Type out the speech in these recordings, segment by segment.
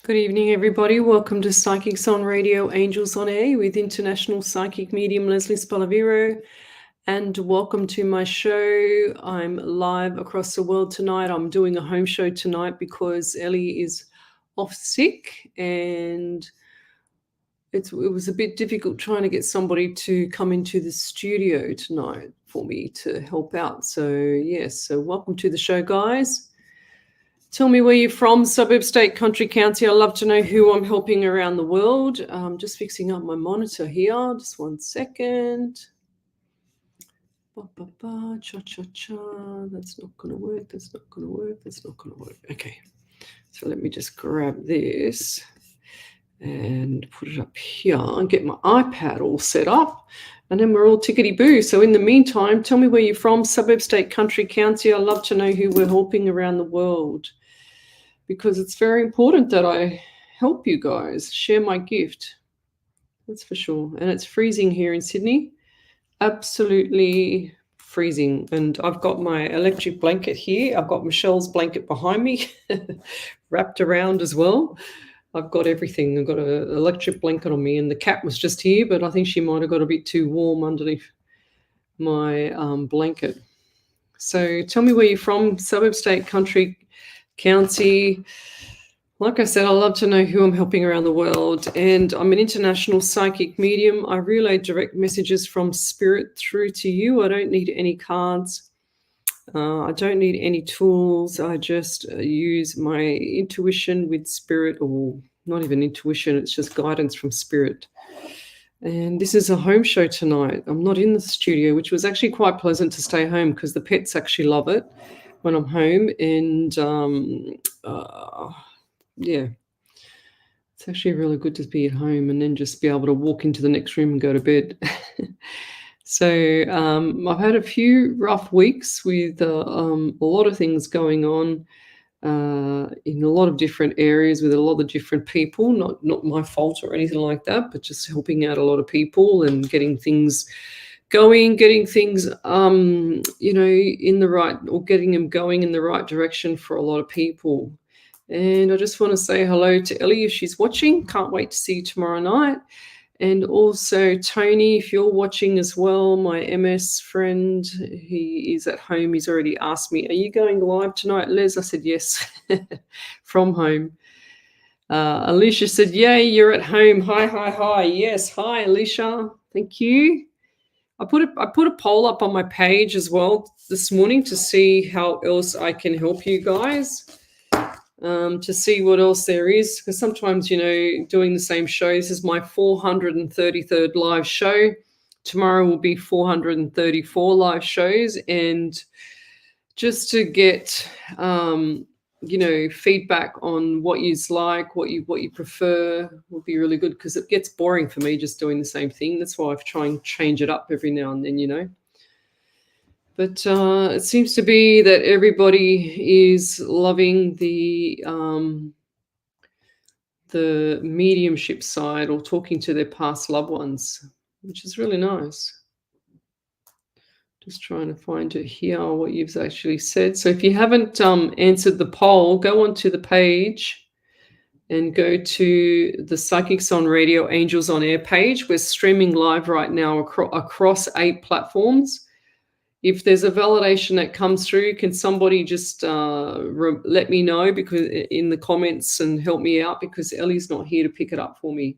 Good evening, everybody. Welcome to Psychics on Radio, Angels on Air with International Psychic Medium Lesley Spaliviero. And welcome to my show. I'm live across the world tonight. I'm doing a home show tonight because Ellie is off sick, and it was a bit difficult trying to get somebody to come into the studio tonight for me to help out. So, yes, so welcome to the show, guys. Tell me where you're from, suburb, state, country, county. I love to know who I'm helping around the world. I'm just fixing up my monitor here. Just 1 second. Cha-cha-cha. That's not going to work. That's not going to work. That's not going to work. Okay. So let me just grab this and put it up here and get my iPad all set up. And then we're all tickety-boo. So in the meantime, tell me where you're from, suburb, state, country, county. I love to know who we're helping around the world, because it's very important that I help you guys, share my gift. That's for sure. And it's freezing here in Sydney. Absolutely freezing. And I've got my electric blanket here. I've got Michelle's blanket behind me, wrapped around as well. I've got everything. I've got an electric blanket on me, and the cat was just here, but I think she might have got a bit too warm underneath my blanket. So tell me where you're from, suburb, state, country, county. Like I said, I love to know who I'm helping around the world, and I'm an international psychic medium. I relay direct messages from spirit through to you. I don't need any cards. I don't need any tools. I just use my intuition with spirit, or not even intuition, it's just guidance from spirit. And this is a home show tonight. I'm not in the studio, which was actually quite pleasant to stay home because the pets actually love it when I'm home. And yeah, it's actually really good to be at home and then just be able to walk into the next room and go to bed. So I've had a few rough weeks with a lot of things going on in a lot of different areas with a lot of different people. Not my fault or anything like that, but just helping out a lot of people and getting things going, getting things, in the right, or getting them going in the right direction for a lot of people. And I just want to say hello to Ellie if she's watching. Can't wait to see you tomorrow night. And also Tony, if you're watching as well, my MS friend, he is at home. He's already asked me, are you going live tonight, Les? I said, yes, from home. Alicia said, yay, you're at home. Hi. Yes, hi, Alicia. Thank you. I put a poll up on my page as well this morning to see how else I can help you guys. To see what else there is, because sometimes, doing the same show, this is my 433rd live show. Tomorrow will be 434 live shows, and just to get, feedback on what you like, what you prefer would be really good, because it gets boring for me just doing the same thing. That's why I try and change it up every now and then, But it seems to be that everybody is loving the mediumship side, or talking to their past loved ones, which is really nice. Just trying to find it here, what you've actually said. So if you haven't answered the poll, go onto the page and go to the Psychics on Radio, Angels on Air page. We're streaming live right now across 8 platforms. If there's a validation that comes through, can somebody just let me know, because in the comments, and help me out, because Ellie's not here to pick it up for me.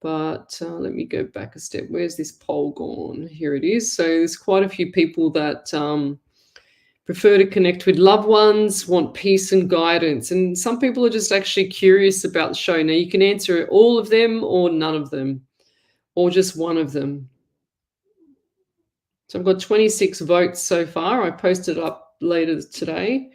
But let me go back a step. Where's this poll gone? Here it is. So there's quite a few people that prefer to connect with loved ones, want peace and guidance. And some people are just actually curious about the show. Now, you can answer all of them or none of them, or just one of them. So I've got 26 votes so far. I posted it up later today.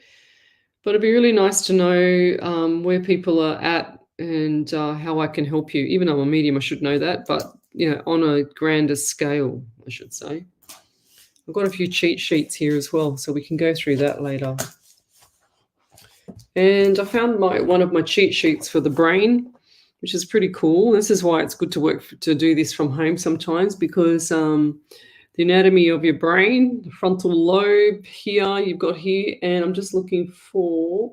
But it'd be really nice to know where people are at and how I can help you. Even though I'm a medium, I should know that. But, on a grander scale, I should say. I've got a few cheat sheets here as well, so we can go through that later. And I found one of my cheat sheets for the brain, which is pretty cool. This is why it's good to do this from home sometimes, because the anatomy of your brain, the frontal lobe here, you've got here, and I'm just looking for,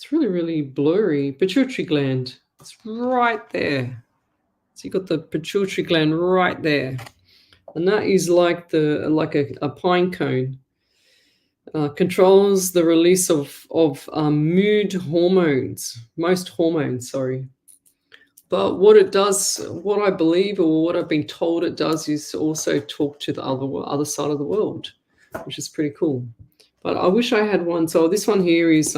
It's really, really blurry. Pituitary gland. It's right there. So you've got the pituitary gland right there. And that is like a pine cone. Controls the release of mood hormones, most hormones, sorry. But what it does, what I believe or what I've been told it does is also talk to the other side of the world, which is pretty cool. But I wish I had one. So this one here is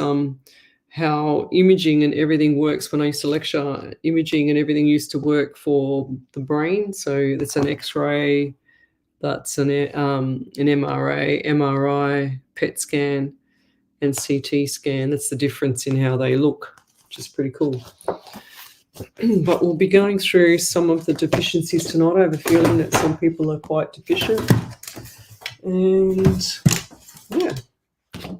how imaging and everything works. When I used to lecture, imaging and everything used to work for the brain. So that's an X-ray, that's an MRA, MRI, PET scan, and CT scan. That's the difference in how they look, which is pretty cool. But we'll be going through some of the deficiencies tonight. I have a feeling that some people are quite deficient. And yeah,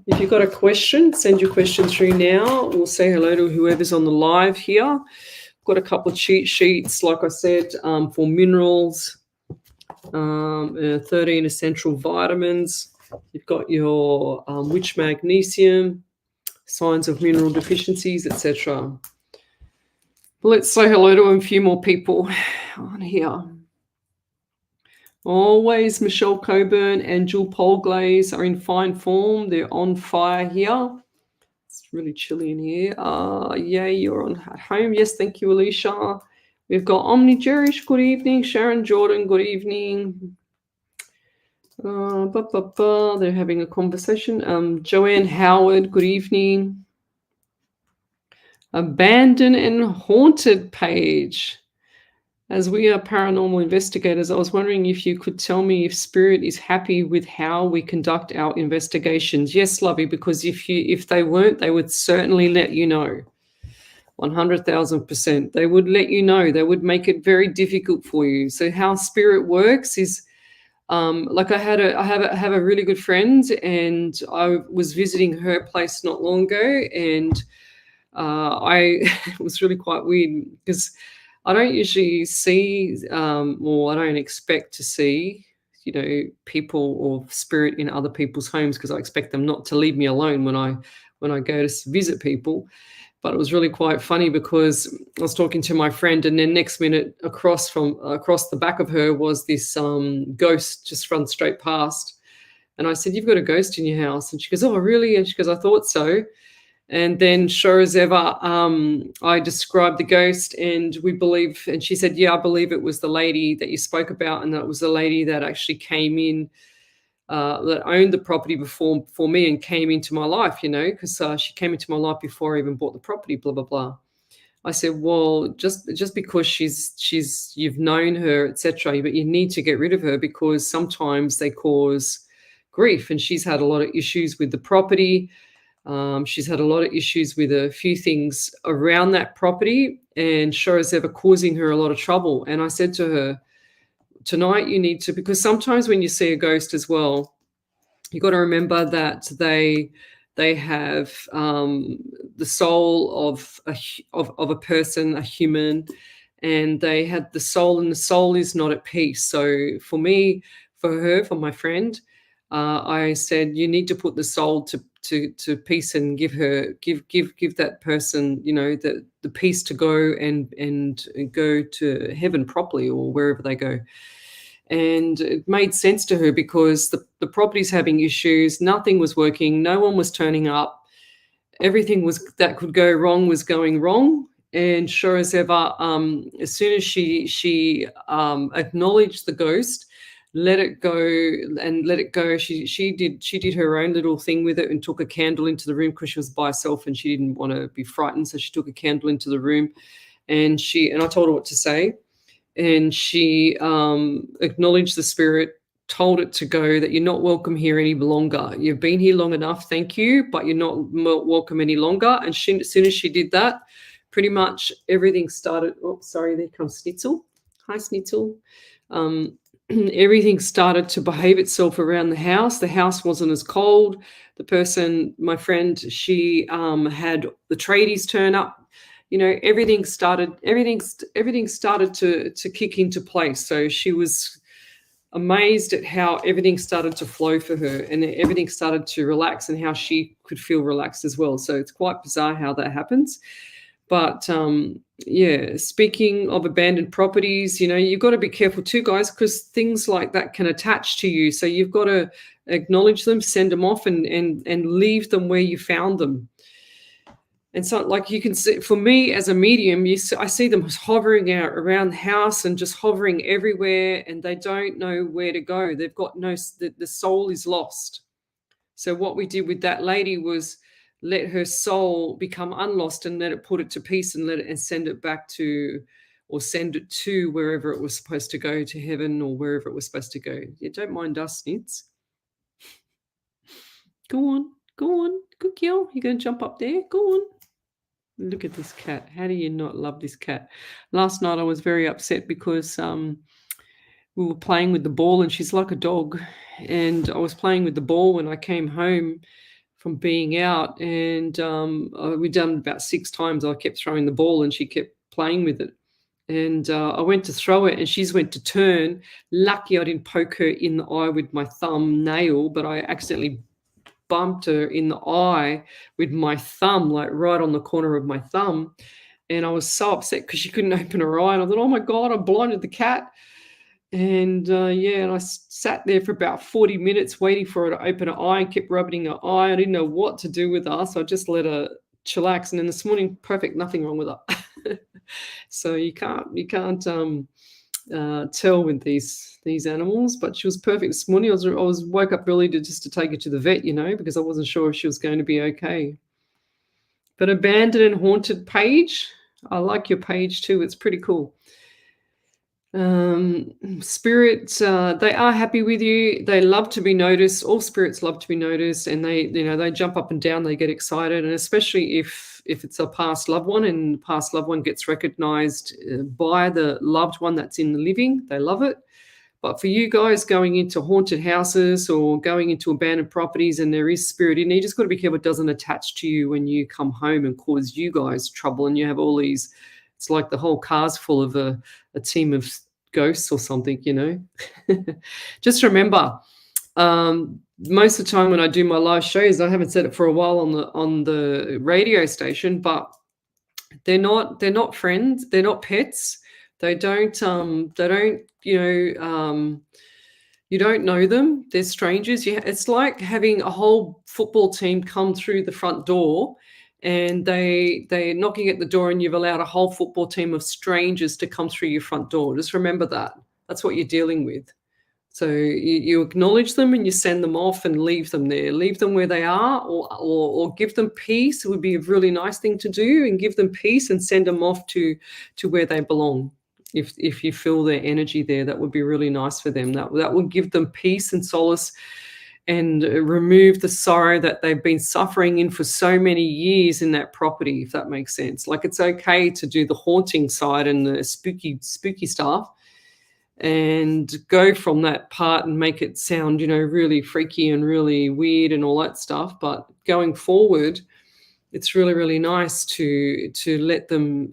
if you've got a question, send your question through now. We'll say hello to whoever's on the live here. I've got a couple of cheat sheets, like I said, for minerals, 13 essential vitamins. You've got your which magnesium, signs of mineral deficiencies, etc. Let's say hello to a few more people on here. Always Michelle Coburn and Jill Polglaze are in fine form. They're on fire here. It's really chilly in here. Yay, you're at home. Yes, thank you, Alicia. We've got Omni Jerish, good evening. Sharon Jordan, good evening. They're having a conversation. Joanne Howard, good evening. Abandoned and haunted page. As we are paranormal investigators, I was wondering if you could tell me if Spirit is happy with how we conduct our investigations. Yes, Lovey, because if they weren't, they would certainly let you know. 100,000%. They would let you know. They would make it very difficult for you. So how Spirit works is, like I have a really good friend, and I was visiting her place not long ago, and it was really quite weird because I don't usually see, or I don't expect to see, people or spirit in other people's homes, because I expect them not to leave me alone when I go to visit people. But it was really quite funny because I was talking to my friend, and then next minute across the back of her was this ghost just run straight past. And I said, "You've got a ghost in your house?" And she goes, "Oh, really?" And she goes, "I thought so." And then sure as ever, I described the ghost, and she said, "Yeah, I believe it was the lady that you spoke about, and that was the lady that actually came in, that owned the property before me and came into my life, because she came into my life before I even bought the property, blah, blah, blah." I said, "Well, just because you've known her, etc., but you need to get rid of her because sometimes they cause grief, and she's had a lot of issues with the property. She's had a lot of issues with a few things around that property, and sure as ever causing her a lot of trouble." And I said to her, "Tonight you need to," because sometimes when you see a ghost as well, you got to remember that they have the soul of a person, a human, and they had the soul, and the soul is not at peace. So for my friend, I said, you need to put the soul to peace and give that person, the peace to go and go to heaven properly, or wherever they go. And it made sense to her because the property's having issues. Nothing was working. No one was turning up. Everything that could go wrong was going wrong. And sure as ever, as soon as she acknowledged the ghost, let it go. She did her own little thing with it and took a candle into the room because she was by herself and she didn't want to be frightened. So she took a candle into the room, and I told her what to say. And she acknowledged the spirit, told it to go, that you're not welcome here any longer. You've been here long enough, thank you, but you're not welcome any longer. And as soon as she did that, pretty much everything started. Oh, sorry, there comes Snitzel. Hi, Snitzel. Everything started to behave itself around the house. The house wasn't as cold. The person, my friend, she had the tradies turn up. Everything started to kick into place. So she was amazed at how everything started to flow for her and everything started to relax and how she could feel relaxed as well. So it's quite bizarre how that happens. But yeah, speaking of abandoned properties, you've got to be careful too, guys, because things like that can attach to you. So you've got to acknowledge them, send them off, and leave them where you found them. And so, like, you can see, for me as a medium, I see them hovering out around the house and just hovering everywhere, and they don't know where to go. They've got the soul is lost. So what we did with that lady was let her soul become unlost and let it put it to peace and and send it back to, or send it to wherever it was supposed to go, to heaven or wherever it was supposed to go. Yeah, don't mind us, Snits. Go on. Good girl. You're going to jump up there? Go on. Look at this cat. How do you not love this cat? Last night I was very upset because we were playing with the ball and she's like a dog. And I was playing with the ball when I came home from being out, and we'd done about 6 times. I kept throwing the ball and she kept playing with it. And I went to throw it and she's went to turn. Lucky I didn't poke her in the eye with my thumbnail, but I accidentally bumped her in the eye with my thumb, like right on the corner of my thumb. And I was so upset because she couldn't open her eye. And I thought, oh my God, I blinded the cat. And and I sat there for about 40 minutes waiting for her to open her eye and kept rubbing her eye. I didn't know what to do with her, so I just let her chillax. And then this morning, perfect, nothing wrong with her. So you can't tell with these animals, but she was perfect this morning. I was woke up early to take her to the vet, because I wasn't sure if she was going to be okay. But abandoned and haunted page, I like your page too. It's pretty cool. Spirits, they are happy with you. They love to be noticed. All spirits love to be noticed, and they jump up and down. They get excited, and especially if it's a past loved one and the past loved one gets recognized by the loved one that's in the living, they love it. But for you guys going into haunted houses or going into abandoned properties and there is spirit in there, you just got to be careful it doesn't attach to you when you come home and cause you guys trouble, and you have all these, it's like the whole car's full of a team of ghosts or something, Just remember, most of the time when I do my live shows, I haven't said it for a while on the radio station, but they're not friends, they're not pets. They don't you don't know them. They're strangers. It's like having a whole football team come through the front door, and they're knocking at the door, and you've allowed a whole football team of strangers to come through your front door. Just remember that. That's what you're dealing with. So you acknowledge them and you send them off and leave them there. Leave them where they are, or give them peace. It would be a really nice thing to do, and give them peace and send them off to where they belong. If you feel their energy there, that would be really nice for them. That would give them peace and solace, and remove the sorrow that they've been suffering in for so many years in that property, if that makes sense. Like, it's okay to do the haunting side and the spooky stuff and go from that part and make it sound, really freaky and really weird and all that stuff. But going forward, it's really, really nice to let them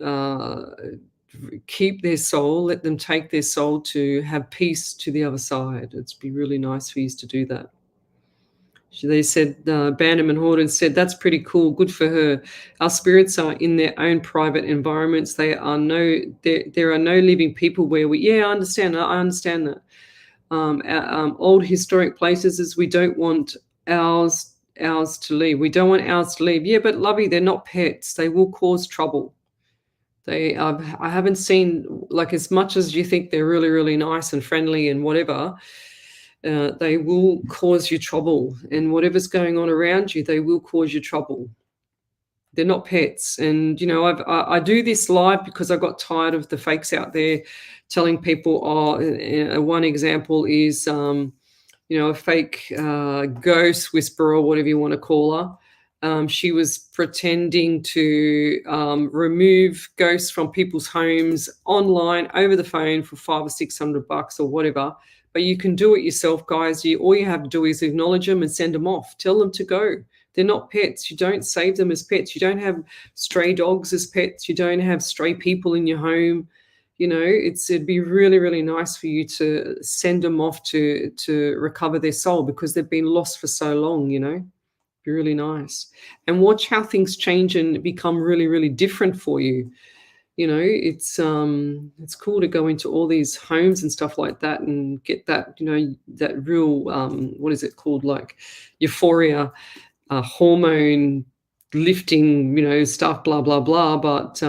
keep their soul, let them take their soul to have peace to the other side. It'd be really nice for you to do that. They said, Bandam and Horden said, that's pretty cool. Good for her. Our spirits are in their own private environments. There are no living people where I understand that. Old historic places is we don't want ours to leave. We don't want ours to leave. Yeah, but lovey, they're not pets. They will cause trouble. I haven't seen, like, as much as you think they're really, really nice and friendly and whatever, they will cause you trouble, and whatever's going on around you, they will cause you trouble. They're not pets. And I do this live because I got tired of the fakes out there telling people. One example is a fake ghost whisperer, or whatever you want to call her. She was pretending to remove ghosts from people's homes online over the phone for $500 or $600 or whatever. But you can do it yourself, guys. All you have to do is acknowledge them and send them off. Tell them to go. They're not pets. You don't save them as pets. You don't have stray dogs as pets. You don't have stray people in your home. it'd be really, really nice for you to send them off to recover their soul because they've been lost for so long. Be really nice. And watch how things change and become really, really different for you. It's cool to go into all these homes and stuff like that and get that real what is it called, like euphoria, hormone lifting, stuff, blah blah blah. But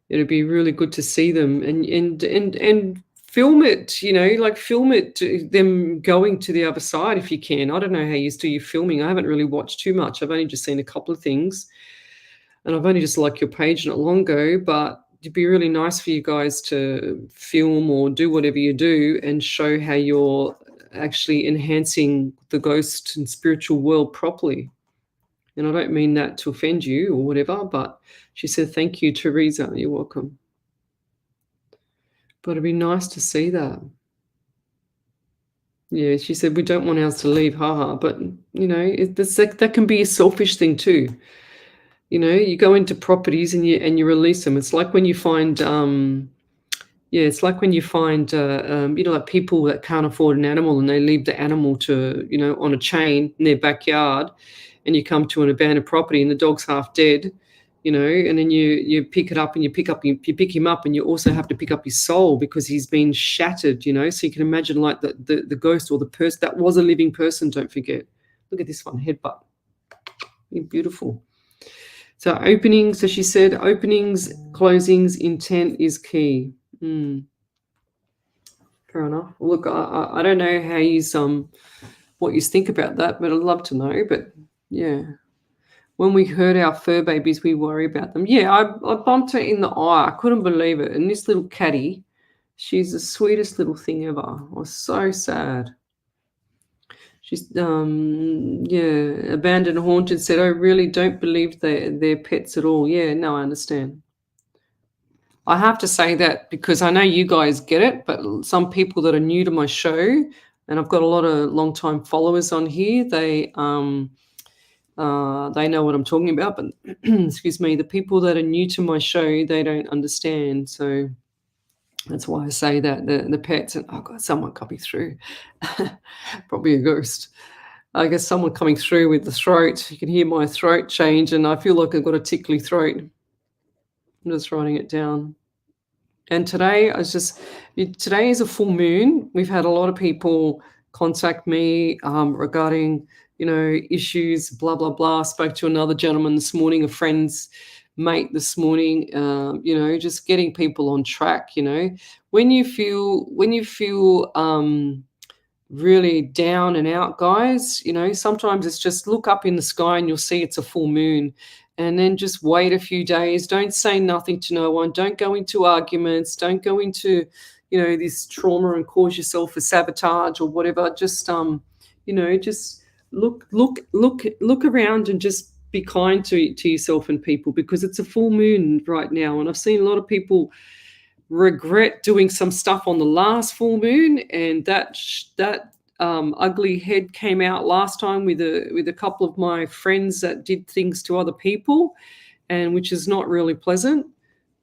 it'd be really good to see them and film it, like film it, them going to the other side if you can. I don't know how you do your filming. I haven't really watched too much. I've only just seen a couple of things. And I've only just liked your page not long ago, but it'd be really nice for you guys to film or do whatever you do and show how you're actually enhancing the ghost and spiritual world properly. And I don't mean that to offend you or whatever, but she said, thank you, Teresa. You're welcome. But it'd be nice to see that. Yeah, she said, we don't want ours to leave, haha. But, that can be a selfish thing too. You go into properties and you release them. It's like when you find, like people that can't afford an animal and they leave the animal to, on a chain in their backyard, and you come to an abandoned property and the dog's half dead, and then you pick it up and you pick him up and you also have to pick up his soul because he's been shattered, so you can imagine like the ghost or the person that was a living person. Don't forget. Look at this one, headbutt. Beautiful. So openings, so she said, openings, closings, intent is key. Fair enough. Look, I don't know how you what you think about that, but I'd love to know. But yeah, when we hurt our fur babies, we worry about them. Yeah, I bumped her in the eye. I couldn't believe it. And this little catty, she's the sweetest little thing ever. I was so sad. She's abandoned and haunted, said, I really don't believe they're pets at all. Yeah, no, I understand. I have to say that because I know you guys get it, but some people that are new to my show, and I've got a lot of long-time followers on here, they know what I'm talking about, but excuse me, the people that are new to my show, they don't understand. So that's why I say that the pets, and oh God, someone coming through, probably a ghost. I guess someone coming through with the throat. You can hear my throat change, and I feel like I've got a tickly throat. I'm just writing it down. And today is a full moon. We've had a lot of people contact me regarding, issues, blah, blah, blah. Spoke to another gentleman this morning, a friend's mate this morning, just getting people on track. When you feel really down and out, guys, sometimes it's just look up in the sky and you'll see it's a full moon, and then just wait a few days. Don't say nothing to no one. Don't go into arguments. Don't go into this trauma and cause yourself a sabotage or whatever. Just just look around and just be kind to yourself and people, because it's a full moon right now. And I've seen a lot of people regret doing some stuff on the last full moon, and that ugly head came out last time with a couple of my friends that did things to other people, and which is not really pleasant.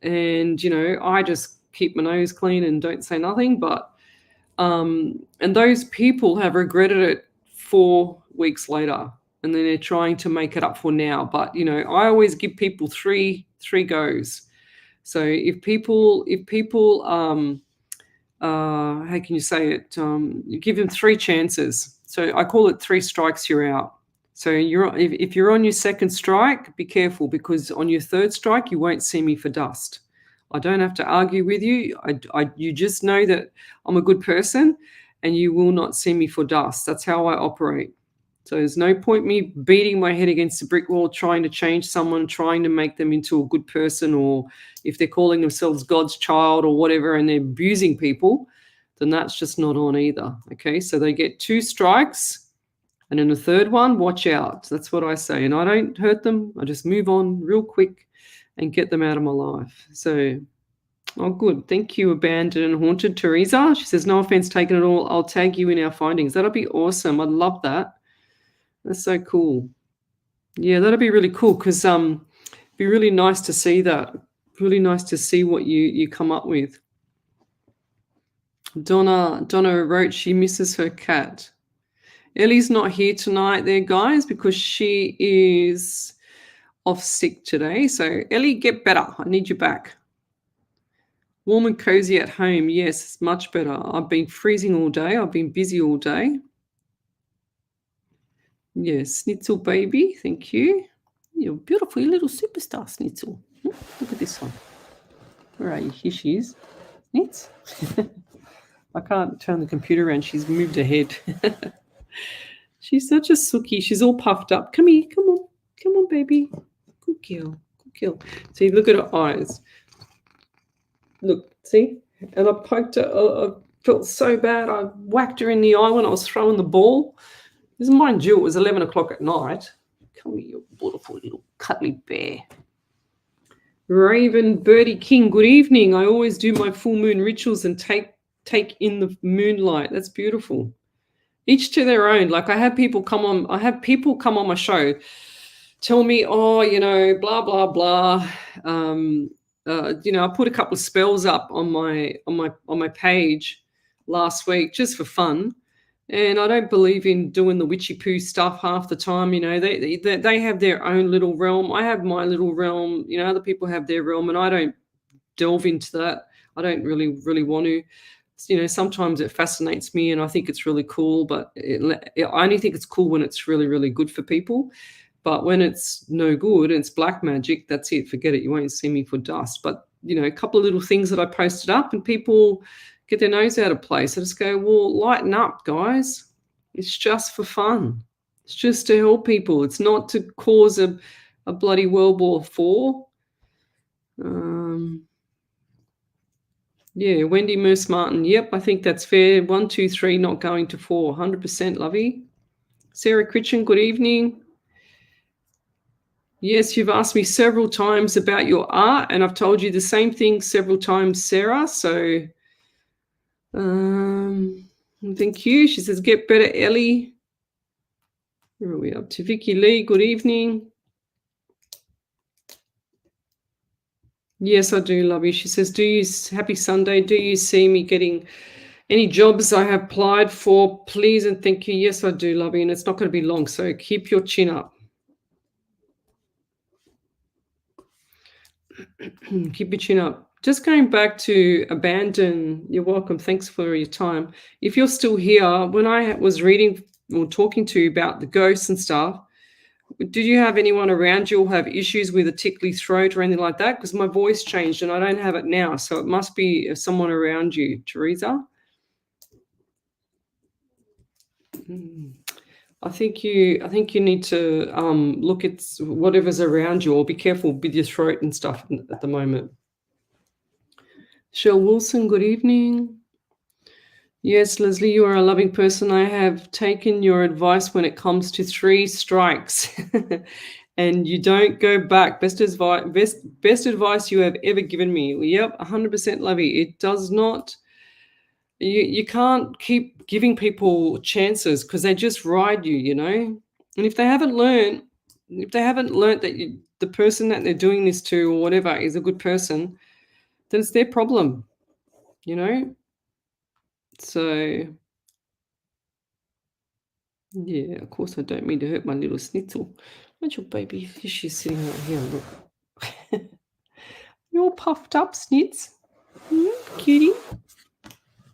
And I just keep my nose clean and don't say nothing, but and those people have regretted it 4 weeks later, and then they're trying to make it up for now. But I always give people three goes. So if people how can you say it? You give them 3 chances. So I call it 3 strikes, you're out. So if you're on your second strike, be careful, because on your third strike, you won't see me for dust. I don't have to argue with you. You just know that I'm a good person, and you will not see me for dust. That's how I operate. So there's no point me beating my head against a brick wall, trying to change someone, trying to make them into a good person, or if they're calling themselves God's child or whatever and they're abusing people, then that's just not on either. Okay, so they get 2 strikes, and then the third one, watch out. That's what I say. And I don't hurt them. I just move on real quick and get them out of my life. So, oh, good. Thank you, Abandoned and Haunted. Teresa, she says, no offense taken at all. I'll tag you in our findings. That'll be awesome. I'd love that. That's so cool. Yeah, that'd be really cool, because it'd be really nice to see that Really nice to see what you come up with. Donna wrote she misses her cat. Ellie's not here tonight there, guys, because she is off sick today. So, Ellie, get better. I need you back. Warm and cozy at home. Yes, much better. I've been freezing all day. I've been busy all day. Yes, Snitzel baby. Thank you. You're beautiful, you little superstar, Snitzel. Look at this one. Where are you? Here she is. Snitz. I can't turn the computer around. She's moved her head. She's such a sookie. She's all puffed up. Come here. Come on. Come on, baby. Good girl. Good girl. See, look at her eyes. Look, see? And I poked her. I felt so bad. I whacked her in the eye when I was throwing the ball. This, mind you, it was 11 o'clock at night. Come here, you beautiful little cuddly bear. Raven Birdie King, good evening. I always do my full moon rituals and take in the moonlight. That's beautiful. Each to their own. Like I have people come on my show, tell me, oh, blah blah blah. I put a couple of spells up on my page last week just for fun. And I don't believe in doing the witchy poo stuff half the time. They have their own little realm. I have my little realm. Other people have their realm, and I don't delve into that. I don't really want to. Sometimes it fascinates me, and I think it's really cool. But I only think it's cool when it's really, really good for people. But when it's no good and it's black magic, that's it. Forget it. You won't see me for dust. But a couple of little things that I posted up, and people get their nose out of place. I just go, well, lighten up, guys. It's just for fun. It's just to help people. It's not to cause a bloody World War IV. Yeah, Wendy Merce Martin. Yep, I think that's fair. 1, 2, 3, not going to 4. 100%, lovey. Sarah Critchen, good evening. Yes, you've asked me several times about your art, and I've told you the same thing several times, Sarah. So thank you. She says, get better, Ellie. Where are we up to? Vicky Lee, good evening. Yes, I do love you. She says, happy Sunday. Do you see me getting any jobs I have applied for? Please and thank you. Yes, I do love you. And it's not going to be long. So keep your chin up. Keep your chin up. Just going back to abandon. You're welcome. Thanks for your time. If you're still here, when I was reading or talking to you about the ghosts and stuff, did you have anyone around you or have issues with a tickly throat or anything like that? Because my voice changed and I don't have it now. So it must be someone around you, Teresa. I think you need to look at whatever's around you, or be careful with your throat and stuff at the moment. Shell Wilson, good evening. Yes, Leslie, you are a loving person. I have taken your advice when it comes to 3 strikes. And you don't go back. Best advice you have ever given me. Yep, 100% lovey. It does not. You can't keep giving people chances because they just ride you, And if they haven't learned that the person that they're doing this to or whatever is a good person, then it's their problem, So, yeah, of course I don't mean to hurt my little snitzel. Where's your baby? She's sitting right here, look. You're all puffed up, Snitz. Cutie.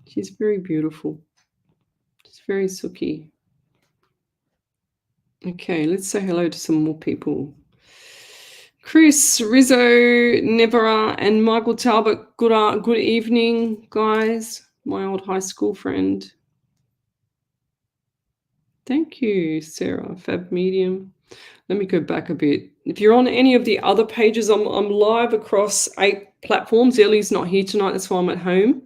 She's very beautiful. She's very sooky. Okay, let's say hello to some more people. Chris, Rizzo, Nebera, and Michael Talbot, good evening, guys. My old high school friend. Thank you, Sarah, Fab Medium. Let me go back a bit. If you're on any of the other pages, I'm live across 8 platforms. Ellie's not here tonight, that's why I'm at home.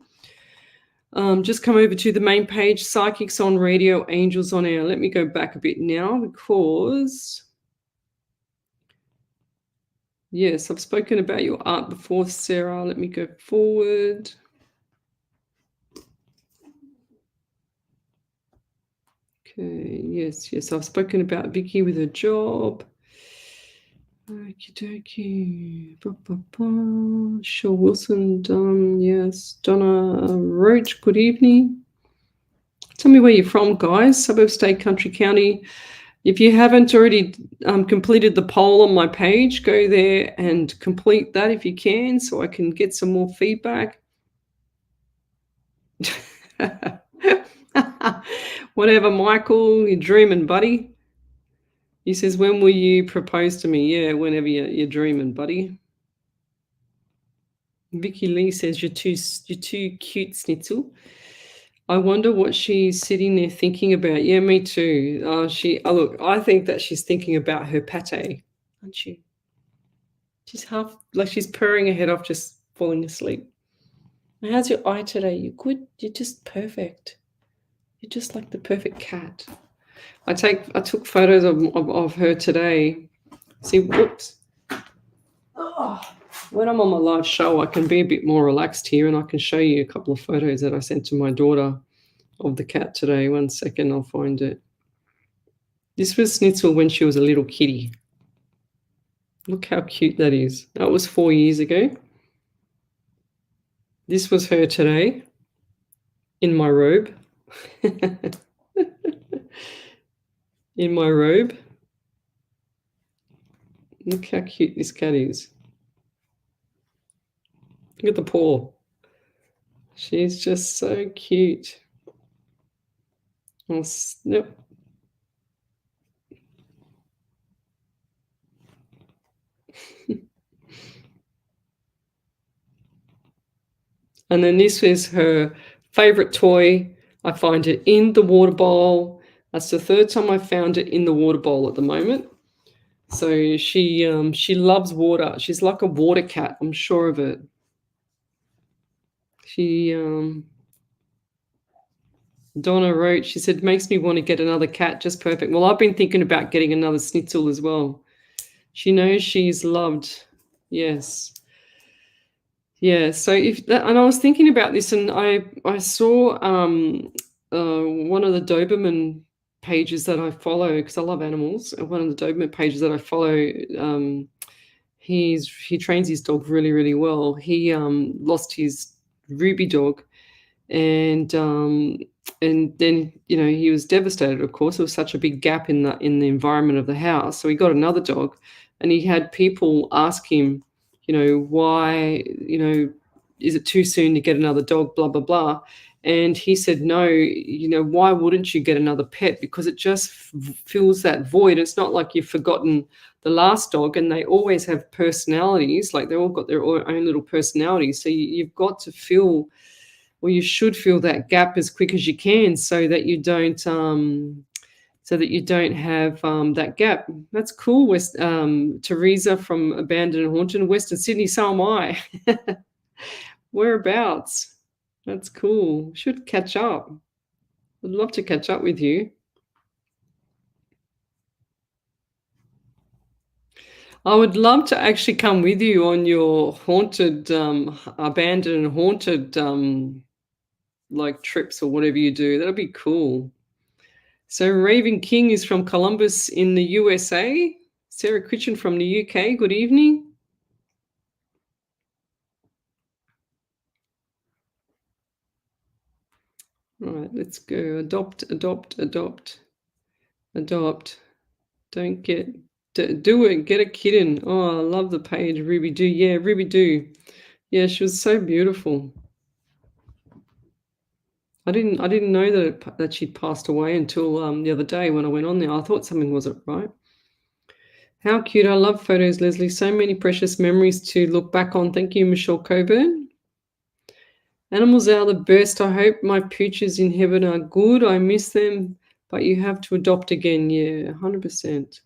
Just come over to the main page, Psychics on Radio, Angels on Air. Let me go back a bit now because, yes, I've spoken about your art before, Sarah. Let me go forward. Okay, yes, I've spoken about Vicky with her job. Okie dokie. Ba, ba, ba. Sure, Wilson, yes. Donna Roach, good evening. Tell me where you're from, guys. Suburb, state, country, county. If you haven't already completed the poll on my page, go there and complete that if you can, so I can get some more feedback. Whatever, Michael, you're dreaming, buddy. He says, when will you propose to me? Yeah, whenever you're dreaming, buddy. Vicky Lee says, you're too cute, Snitzel. I wonder what she's sitting there thinking about. Yeah, me too. Look, I think that she's thinking about her pate, aren't she? She's half, like she's purring her head off, just falling asleep. How's your eye today? You good? You're just perfect. You're just like the perfect cat. I took photos of her today. See, whoops. Oh, when I'm on my live show, I can be a bit more relaxed here, and I can show you a couple of photos that I sent to my daughter of the cat today. 1 second, I'll find it. This was Snitzel when she was a little kitty. Look how cute that is. That was 4 years ago. This was her today in my robe. In my robe. Look how cute this cat is. Look at the paw. She's just so cute. Oh, snip. And then this is her favorite toy. I find it in the water bowl. That's the third time I found it in the water bowl at the moment. So she loves water. She's like a water cat. I'm sure of it. Donna wrote, she said, makes me want to get another cat. Just perfect. Well, I've been thinking about getting another Schnitzel as well. She knows she's loved. Yes. Yeah. So and I was thinking about this, and I saw one of the Doberman pages that I follow, because I love animals. And one of the Doberman pages that I follow, he trains his dog really, really well. He lost his Ruby dog, and then he was devastated. Of course, there was such a big gap in the environment of the house, so he got another dog, and he had people ask him, why, is it too soon to get another dog, blah blah blah. And he said, no, why wouldn't you get another pet? Because it just fills that void. It's not like you've forgotten the last dog, and they always have personalities. Like, they all got their own little personalities. So you've got to fill, well, you should fill that gap as quick as you can, so that you don't have that gap. That's cool. Teresa from Abandoned and Haunted, Western Sydney. So am I. Whereabouts? That's cool. Should catch up. I'd love to catch up with you. I would love to actually come with you on your haunted, abandoned and haunted, like trips or whatever you do. That'd be cool. So Raven King is from Columbus in the USA. Sarah Kitchen from the UK. Good evening. All right, let's go. Adopt. Don't do it. Get a kitten. Oh, I love the page. Ruby Doo. Yeah, Ruby Doo. Yeah, she was so beautiful. I didn't know that she'd passed away until the other day when I went on there. I thought something wasn't right. How cute. I love photos, Leslie. So many precious memories to look back on. Thank you, Michelle Coburn. Animals are the best. I hope my pooches in heaven are good. I miss them, but you have to adopt again. Yeah, 100%.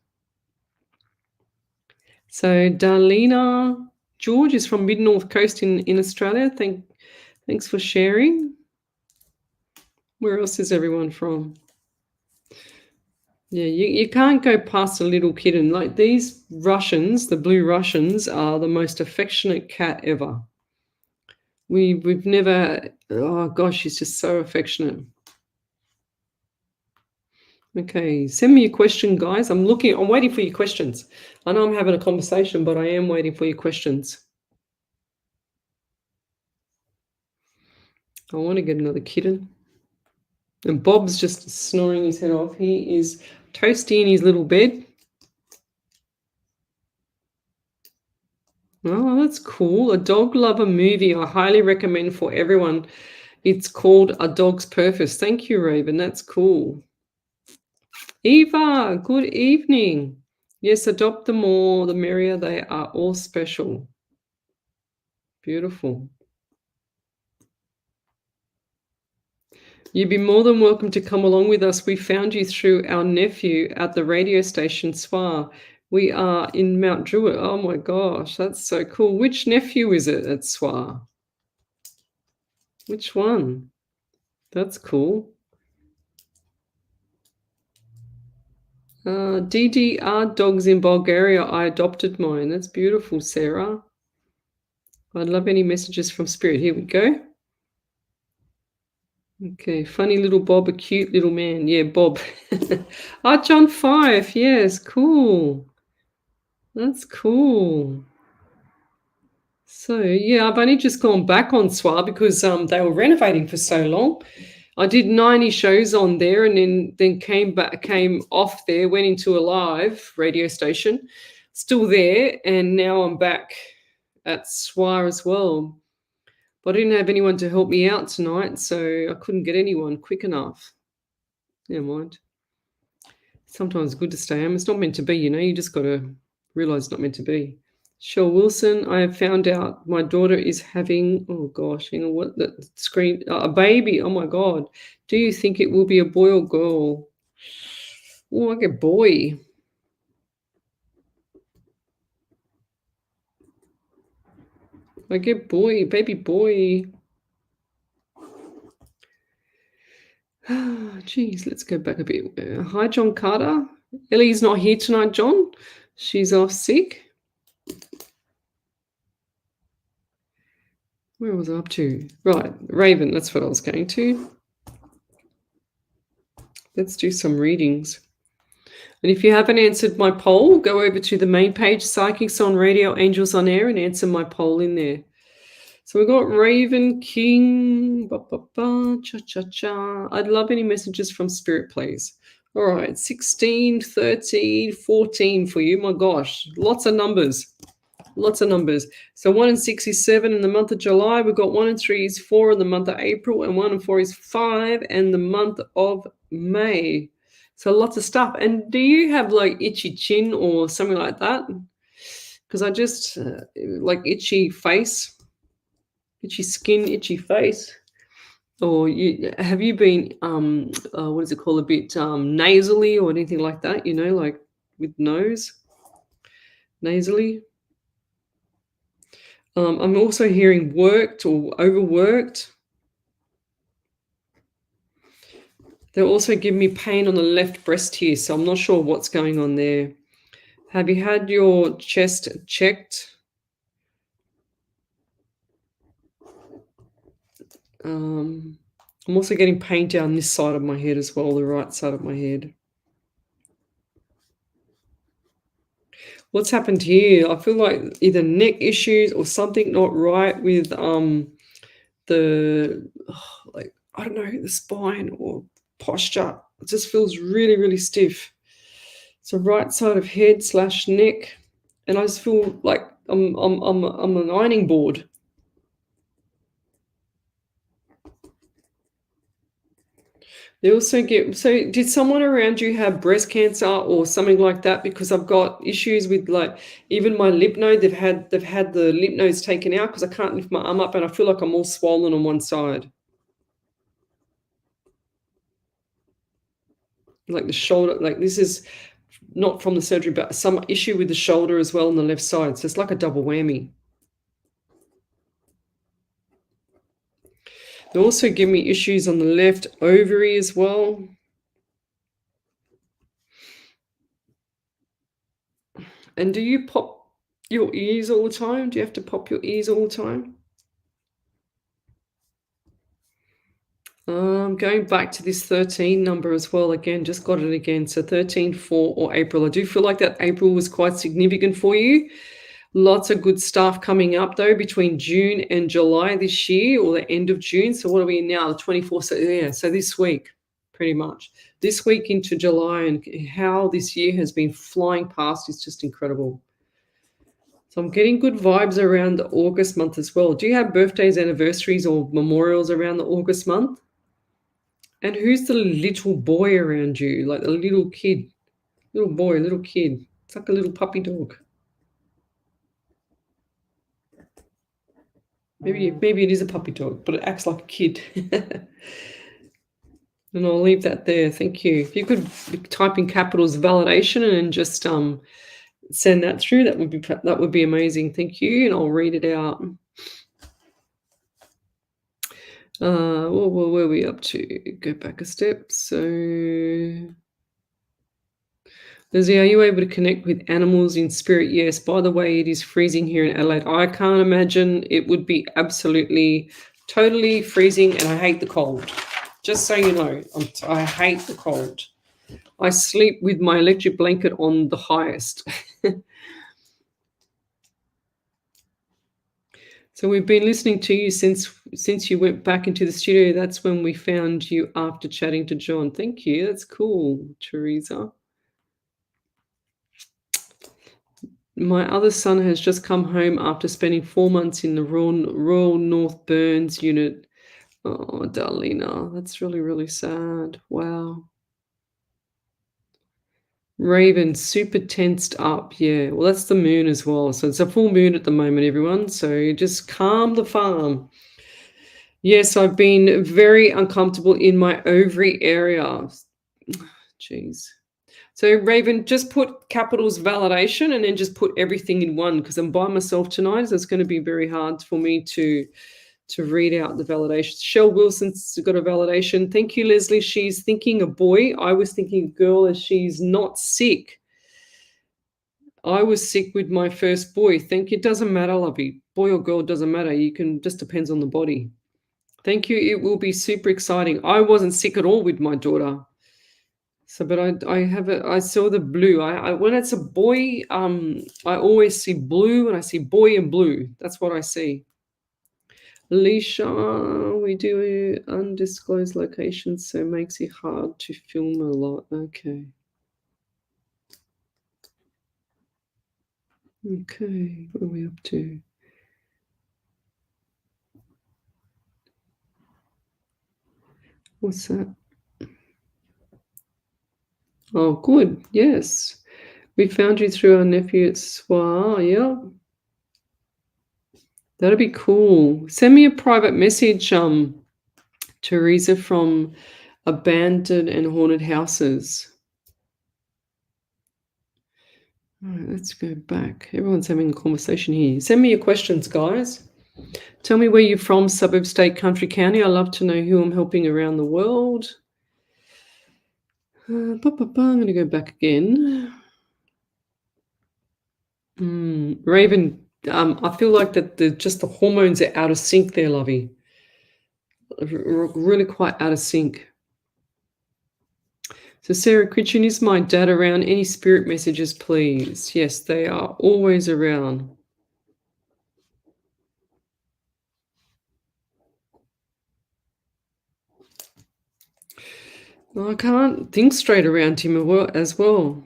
So Darlena George is from Mid-North Coast in Australia. Thanks for sharing. Where else is everyone from? Yeah, you can't go past a little kitten. Like, these Russians, the blue Russians, are the most affectionate cat ever. We've never, oh gosh, she's just so affectionate. Okay, send me your question, guys. I'm waiting for your questions. I know I'm having a conversation, but I am waiting for your questions. I want to get another kitten. And Bob's just snoring his head off. He is toasty in his little bed. Oh, that's cool. A dog lover movie I highly recommend for everyone. It's called A Dog's Purpose. Thank you, Raven. That's cool. Eva, good evening. Yes, adopt them all. The merrier. They are all special. Beautiful. You'd be more than welcome to come along with us. We found you through our nephew at the radio station SWA. We are in Mount Druitt. Oh my gosh, that's so cool. Which nephew is it at SWA? Which one? That's cool. DDR dogs in Bulgaria. I adopted mine. That's beautiful, Sarah. I'd love any messages from Spirit. Here we go. Okay, funny little Bob, a cute little man. Yeah, Bob. John Fife. Yes, cool. That's cool. So yeah, I've only just gone back on SWA because they were renovating for so long. I did 90 shows on there and then came off there, went into a live radio station, still there, and now I'm back at SWA as well. But I didn't have anyone to help me out tonight, so I couldn't get anyone quick enough. Never mind. Sometimes it's good to stay home. It's not meant to be, you just got to realize it's not meant to be. Shel Wilson, I have found out my daughter is having, oh gosh, what the screen, a baby. Oh my God. Do you think it will be a boy or girl? Oh, I get boy. I get boy, baby boy. Geez, let's go back a bit. Hi, John Carter. Ellie's not here tonight, John. She's off sick. Where was I up to? Right, Raven, that's what I was going to. Let's do some readings. And if you haven't answered my poll, go over to the main page, Psychics on Radio, Angels on Air, and answer my poll in there. So we've got Raven, King, cha-cha-cha. I'd love any messages from Spirit, please. All right, 16, 13, 14 for you. My gosh, lots of numbers. Lots of numbers. So 1 and 6 is 7 in the month of July. We've got 1 and 3 is 4 in the month of April, and 1 and 4 is 5 in the month of May. So lots of stuff. And do you have like itchy chin or something like that? Because I just like itchy face, itchy skin, itchy face. Or have you been what is it called, a bit nasally or anything like that? Like with nose, nasally. I'm also hearing worked or overworked. They're also giving me pain on the left breast here, so I'm not sure what's going on there. Have you had your chest checked? I'm also getting pain down this side of my head as well, the right side of my head. What's happened here? I feel like either neck issues or something not right with the spine or posture. It just feels really, really stiff. So right side of head / neck, and I just feel like I'm an ironing board. They also so did someone around you have breast cancer or something like that? Because I've got issues with like even my lymph node. They've had the lymph nodes taken out because I can't lift my arm up and I feel like I'm all swollen on one side. Like the shoulder, like this is not from the surgery, but some issue with the shoulder as well on the left side. So it's like a double whammy. They also give me issues on the left ovary as well. And do you pop your ears all the time? Do you have to pop your ears all the time? I'm going back to this 13 number as well. Again, just got it again. So 13, 4, or April. I do feel like that April was quite significant for you. Lots of good stuff coming up, though, between June and July this year, or the end of June. So what are we in now? The 24th. So, yeah, so this week, pretty much. This week into July, and how this year has been flying past is just incredible. So I'm getting good vibes around the August month as well. Do you have birthdays, anniversaries, or memorials around the August month? And who's the little boy around you? Like the little kid, little boy, little kid. It's like a little puppy dog. Maybe it is a puppy dog, but it acts like a kid. And I'll leave that there. Thank you. If you could type in capitals validation and just send that through, that would be amazing. Thank you, and I'll read it out. Where are we up to? Go back a step. So, Lizzie, are you able to connect with animals in spirit? Yes. By the way, it is freezing here in Adelaide. I can't imagine it would be absolutely, totally freezing, and I hate the cold. Just so you know, I hate the cold. I sleep with my electric blanket on the highest. So we've been listening to you since you went back into the studio. That's when we found you after chatting to John. Thank you. That's cool, Teresa. My other son has just come home after spending 4 months in the Royal North Burns unit. Oh, Darlena, that's really, really sad. Wow. Raven, super tensed up. Yeah, well, that's the moon as well. So it's a full moon at the moment, everyone. So just calm the farm. Yes, I've been very uncomfortable in my ovary area. Jeez. So Raven, just put capitals validation and then just put everything in one, because I'm by myself tonight. So it's going to be very hard for me to read out the validation. Shell Wilson's got a validation. Thank you, Leslie. She's thinking a boy. I was thinking a girl, as she's not sick. I was sick with my first boy. It doesn't matter, lovey. Boy or girl, doesn't matter. Just depends on the body. Thank you. It will be super exciting. I wasn't sick at all with my daughter. So, but I saw the blue. When it's a boy, I always see blue, and I see boy and blue. That's what I see. Alicia, we do undisclosed locations, so it makes it hard to film a lot. Okay. Okay, what are we up to? What's that? Oh, good. Yes. We found you through our nephew at SWA. Yeah. That'd be cool. Send me a private message, Teresa, from Abandoned and Haunted Houses. All right, let's go back. Everyone's having a conversation here. Send me your questions, guys. Tell me where you're from, suburb, state, country, county. I love to know who I'm helping around the world. I'm going to go back again. Raven, I feel like that the hormones are out of sync there, lovey. Really quite out of sync. So Sarah Kitchen, is my dad around? Any spirit messages, please? Yes, they are always around. Well, I can't think straight around him as well.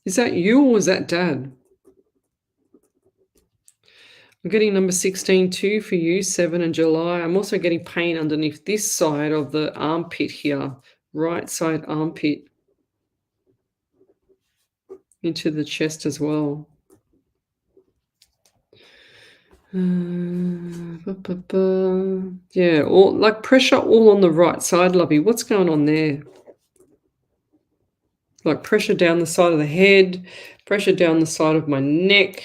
Is that you or is that Dad? I'm getting number 16 too for you, 7 in July. I'm also getting pain underneath this side of the armpit here, right side armpit, into the chest as well. Yeah, like pressure all on the right side, lovey. What's going on there? Like pressure down the side of the head, pressure down the side of my neck.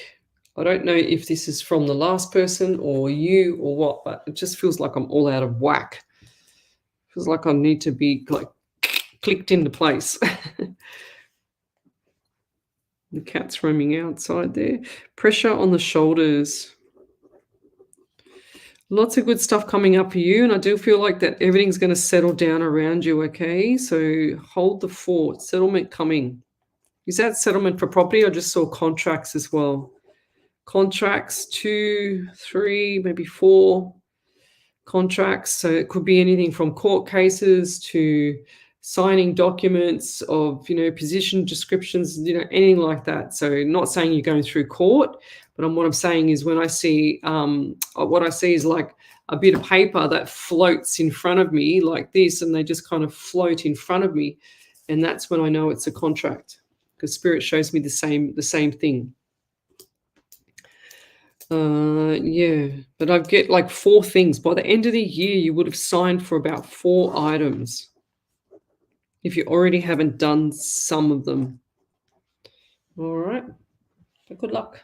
I don't know if this is from the last person or you or what, but it just feels like I'm all out of whack. Feels like I need to be like clicked into place. The cat's roaming outside there. Pressure on the shoulders. Lots of good stuff coming up for you, and I do feel like that everything's gonna settle down around you, okay? So hold the fort, settlement coming. Is that settlement for property? I just saw contracts as well. Contracts, 2, 3, maybe 4 contracts. So it could be anything from court cases to signing documents of, position descriptions, anything like that. So not saying you're going through court, but what I'm saying is when I see, what I see is like a bit of paper that floats in front of me like this, and they just kind of float in front of me. And that's when I know it's a contract, because spirit shows me the same thing. Yeah, but I get like 4 things. By the end of the year, you would have signed for about 4 items if you already haven't done some of them. All right. So good luck.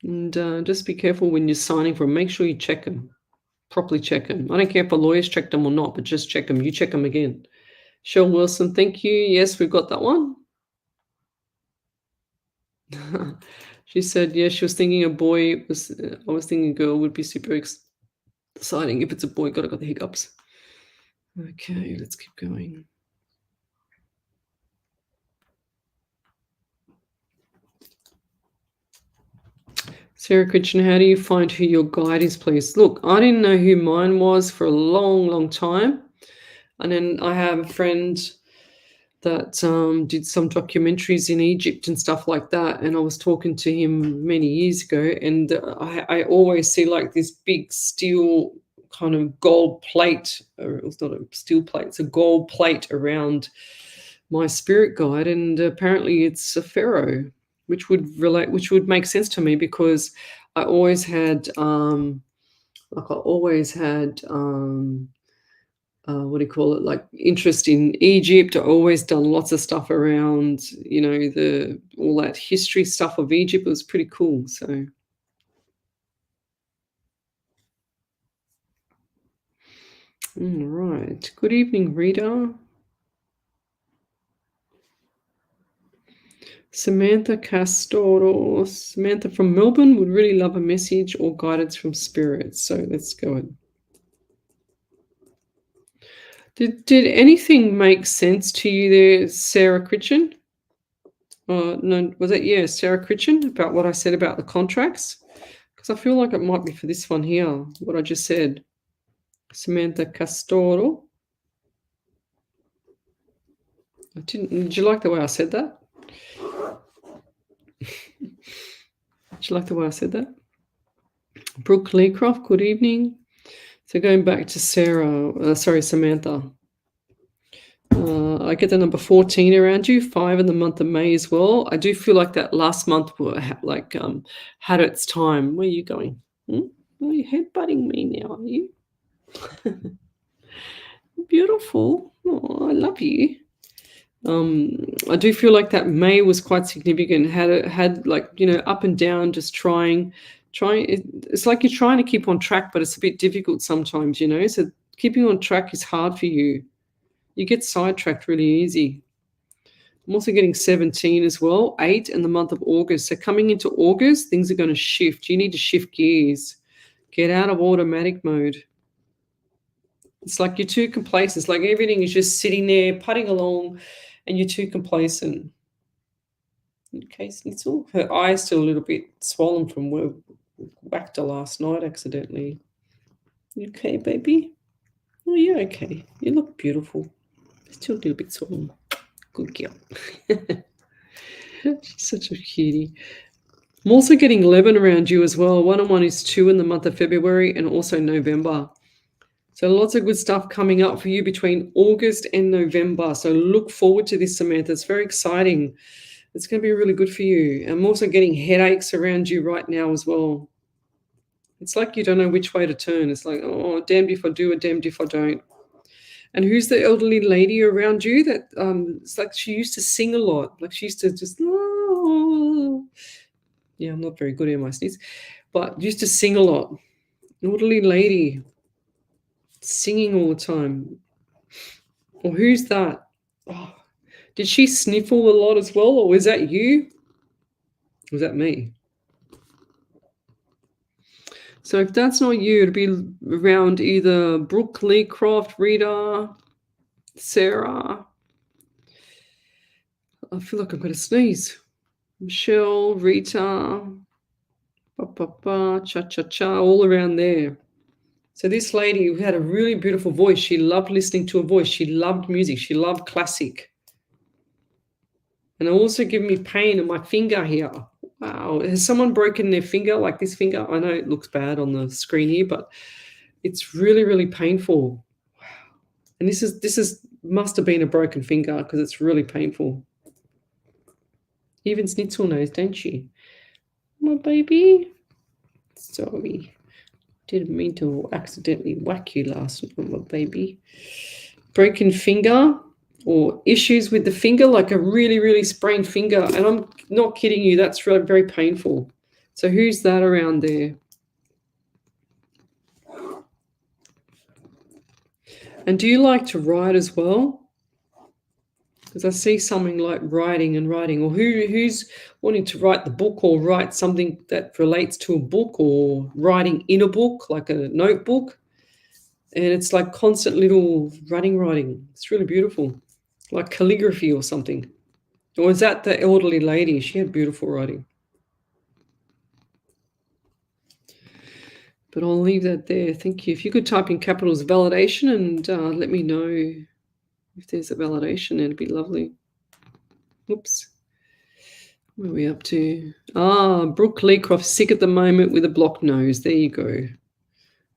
And just be careful when you're signing for them. Make sure you check them, properly check them. I don't care if a lawyer's checked them or not, but just check them. You check them again. Cheryl Wilson, thank you. Yes, we've got that one. She said, yes, she was thinking a boy. I was thinking a girl would be super exciting. If it's a boy, got the hiccups. Okay, let's keep going. Sarah Christian, how do you find who your guide is, please? Look, I didn't know who mine was for a long, long time. And then I have a friend that did some documentaries in Egypt and stuff like that. And I was talking to him many years ago, and I always see like this big steel kind of gold plate, or it's not a steel plate, it's a gold plate around my spirit guide. And apparently it's a pharaoh, which would make sense to me, because I always had what do you call it, like interest in Egypt. I always done lots of stuff around, the all that history stuff of Egypt. It was pretty cool. So all right. Good evening, Rita. Samantha Castoro. Samantha from Melbourne would really love a message or guidance from spirit. So let's go ahead. Did anything make sense to you there, Sarah Critchen? No, was it, Sarah Critchen, about what I said about the contracts? Because I feel like it might be for this one here, what I just said. Samantha Castoro. Did you like the way I said that? Did you like the way I said that? Brooke Leecroft, good evening. So going back to Samantha. I get the number 14 around you, 5 in the month of May as well. I do feel like that last month had its time. Where are you going? Are you headbutting me now, are you? Beautiful. Oh, I love you. I do feel like that May was quite significant. Had like, up and down, just trying. It's like you're trying to keep on track, but it's a bit difficult sometimes, So keeping on track is hard for you. You get sidetracked really easy. I'm also getting 17 as well, 8 in the month of August. So coming into August, things are going to shift. You need to shift gears. Get out of automatic mode. It's like you're too complacent. It's like everything is just sitting there, putting along, and you're too complacent. Okay, Snitzel. Her eye's still a little bit swollen from where we whacked her last night accidentally. You okay, baby? Oh, you're okay. You look beautiful. Still a little bit swollen. Good girl. She's such a cutie. I'm also getting 11 around you as well. 1 and 1 is 2 in the month of February and also November. So lots of good stuff coming up for you between August and November. So look forward to this, Samantha. It's very exciting. It's going to be really good for you. I'm also getting headaches around you right now as well. It's like you don't know which way to turn. It's like, oh, damned if I do or damned if I don't. And who's the elderly lady around you that it's like she used to sing a lot. Like she used to just, oh. Yeah, I'm not very good at my sneeze, but used to sing a lot. Elderly lady singing all the time. Or who's that? Oh, did she sniffle a lot as well, or was that you? Was that me? So if that's not you, it'd be around either Brooke, Lee Croft, Rita, Sarah. I feel like I'm going to sneeze. Michelle, Rita, cha-cha-cha, all around there. So this lady who had a really beautiful voice, she loved listening to a voice. She loved music. She loved classic. And it also gave me pain in my finger here. Wow. Has someone broken their finger, like this finger? I know it looks bad on the screen here, but it's really, really painful. Wow. And this must have been a broken finger because it's really painful. Even Snitzel knows, don't she? My baby. Sorry. Didn't mean to accidentally whack you last night, my baby. Broken finger or issues with the finger, like a really, really sprained finger. And I'm not kidding you, that's really very painful. So who's that around there? And do you like to write as well? Because I see something like writing, or who's wanting to write the book or write something that relates to a book or writing in a book, like a notebook. And it's like constant little writing. It's really beautiful, like calligraphy or something. Or is that the elderly lady? She had beautiful writing. But I'll leave that there. Thank you. If you could type in capitals validation and let me know if there's a validation, it'd be lovely. Oops. Where are we up to? Brooke Leecroft, sick at the moment with a blocked nose. There you go.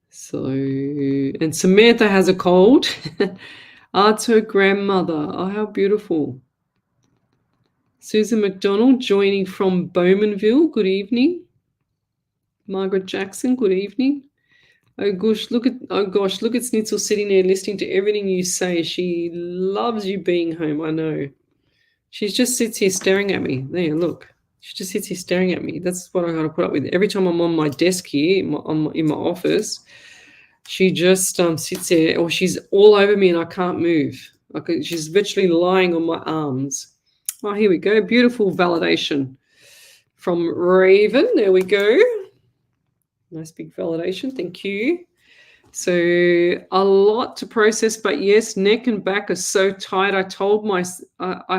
So, and Samantha has a cold. Art's her grandmother. Oh, how beautiful. Susan McDonald joining from Bowmanville. Good evening. Margaret Jackson, good evening. Oh gosh, look at Snitzel sitting there listening to everything you say. She loves you being home, I know. She just sits here staring at me. There, look. She just sits here staring at me. That's what I got to put up with. Every time I'm on my desk here in my office, she just sits there, or she's all over me and I can't move. She's virtually lying on my arms. Oh, here we go. Beautiful validation from Raven. There we go. Nice big validation. Thank you. So a lot to process, but yes, neck and back are so tight. I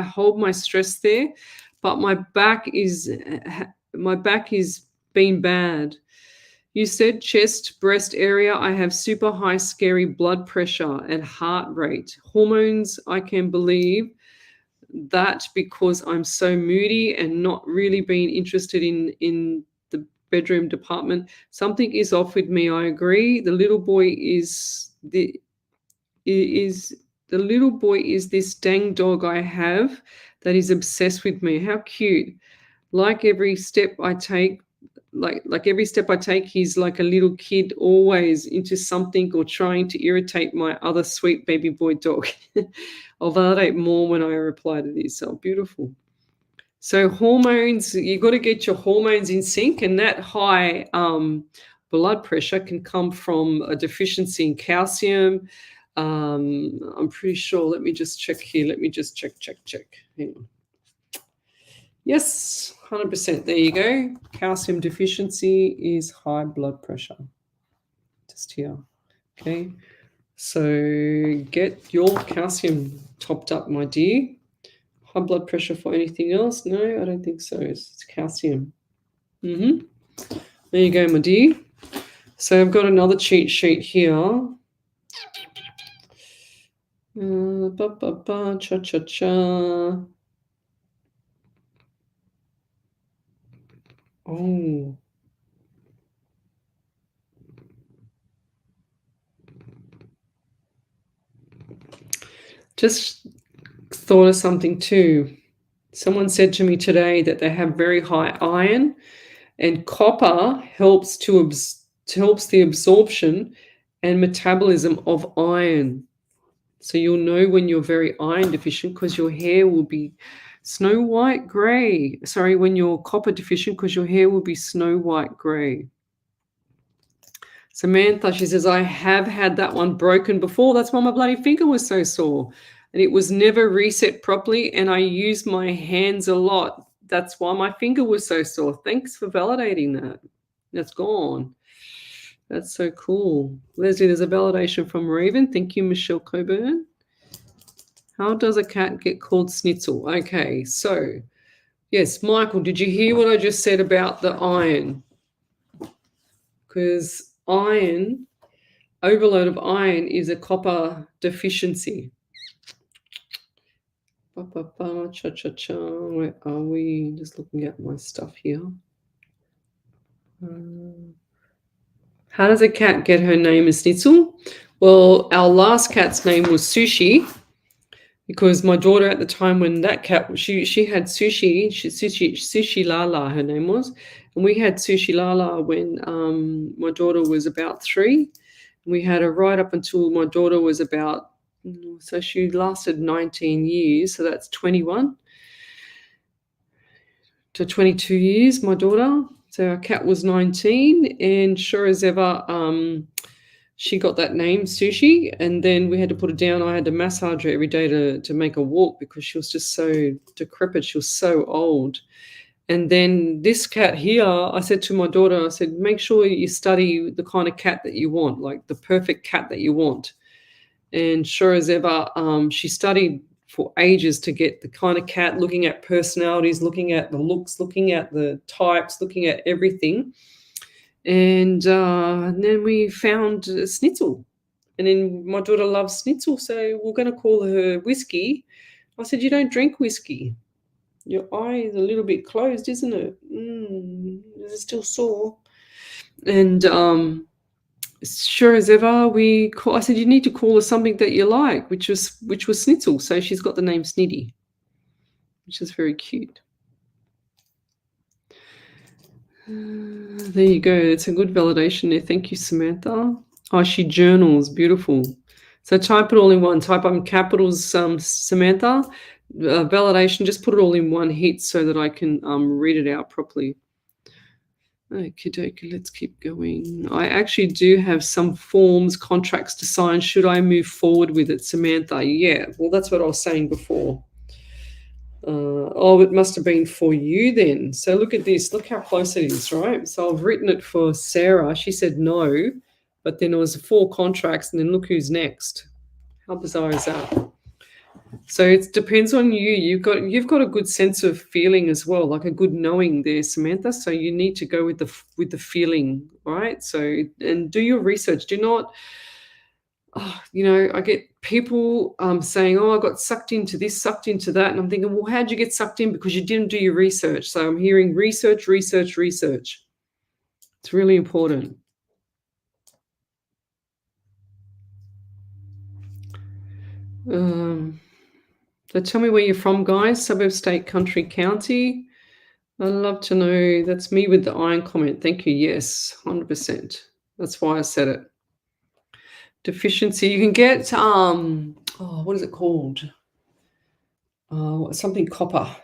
hold my stress there, but my back is been bad. You said chest, breast area. I have super high, scary blood pressure and heart rate. Hormones, I can believe that because I'm so moody and not really being interested in the bedroom department. Something is off with me. I agree. The little boy is this dang dog I have that is obsessed with me. How cute. Like every step I take, he's like a little kid, always into something or trying to irritate my other sweet baby boy dog. I'll validate more when I reply to this. Oh, beautiful. So hormones, you got to get your hormones in sync, and that high blood pressure can come from a deficiency in calcium. I'm pretty sure. Let me just check here. Let me just check. Hang on. Yes, 100%. There you go. Calcium deficiency is high blood pressure. Just here. Okay. So get your calcium topped up, my dear. High blood pressure for anything else? No, I don't think so. It's calcium. There you go, my dear. So I've got another cheat sheet here. Cha-cha-cha. Oh. Just thought of something too. Someone said to me today that they have very high iron, and copper helps the absorption and metabolism of iron. So you'll know when you're very iron deficient because your hair will be snow white gray. Sorry, when you're copper deficient because your hair will be snow white gray. Samantha, she says, I have had that one broken before. That's why my bloody finger was so sore. And it was never reset properly, and I used my hands a lot. That's why my finger was so sore. Thanks for validating that. That's gone. That's so cool. Leslie, there's a validation from Raven. Thank you, Michelle Coburn. How does a cat get called Schnitzel? Okay, so yes, Michael, did you hear what I just said about the iron? Because iron, overload of iron is a copper deficiency. Cha-cha-cha. Where are we? Just looking at my stuff here. How does a cat get her name as Schnitzel? Well, our last cat's name was Sushi because my daughter at the time when that cat, she had Sushi Lala, her name was. And we had Sushi Lala when my daughter was about 3. We had her right up until my daughter was about, so she lasted 19 years. So that's 21 to 22 years, my daughter. So our cat was 19, and sure as ever, she got that name, Sushi, and then we had to put her down. I had to massage her every day to make her walk because she was just so decrepit. She was so old. And then this cat here, I said to my daughter, I said, make sure you study the kind of cat that you want, like the perfect cat that you want. And sure as ever, she studied for ages to get the kind of cat, looking at personalities, looking at the looks, looking at the types, looking at everything. And then we found Schnitzel. And then my daughter loves Schnitzel, so we're going to call her Whiskey. I said, you don't drink whiskey. Your eye is a little bit closed, isn't it? Is it still sore? And sure as ever, I said, you need to call her something that you like, which was Schnitzel. So she's got the name Snitty, which is very cute. There you go. It's a good validation there. Thank you, Samantha. Oh, she journals. Beautiful. So type it all in one. Type up in capitals, Samantha. Validation, just put it all in one hit so that I can read it out properly. Okay, let's keep going. I actually do have some forms, contracts to sign. Should I move forward with it, Samantha? Yeah, well, that's what I was saying before. It must have been for you then. So look at this. Look how close it is, right? So I've written it for Sarah. She said no, but then it was 4 contracts, and then look who's next. How bizarre is that? So it depends on you. You've got a good sense of feeling as well, like a good knowing there, Samantha. So you need to go with the feeling, right? So and do your research. Do not, I get people saying, "Oh, I got sucked into this, sucked into that," and I'm thinking, "Well, how'd you get sucked in? Because you didn't do your research." So I'm hearing research, research, research. It's really important. So tell me where you're from, guys. Suburb, state, country, county. I'd love to know. That's me with the iron comment. Thank you. Yes, 100%. That's why I said it. Deficiency. You can get what is it called? Something copper.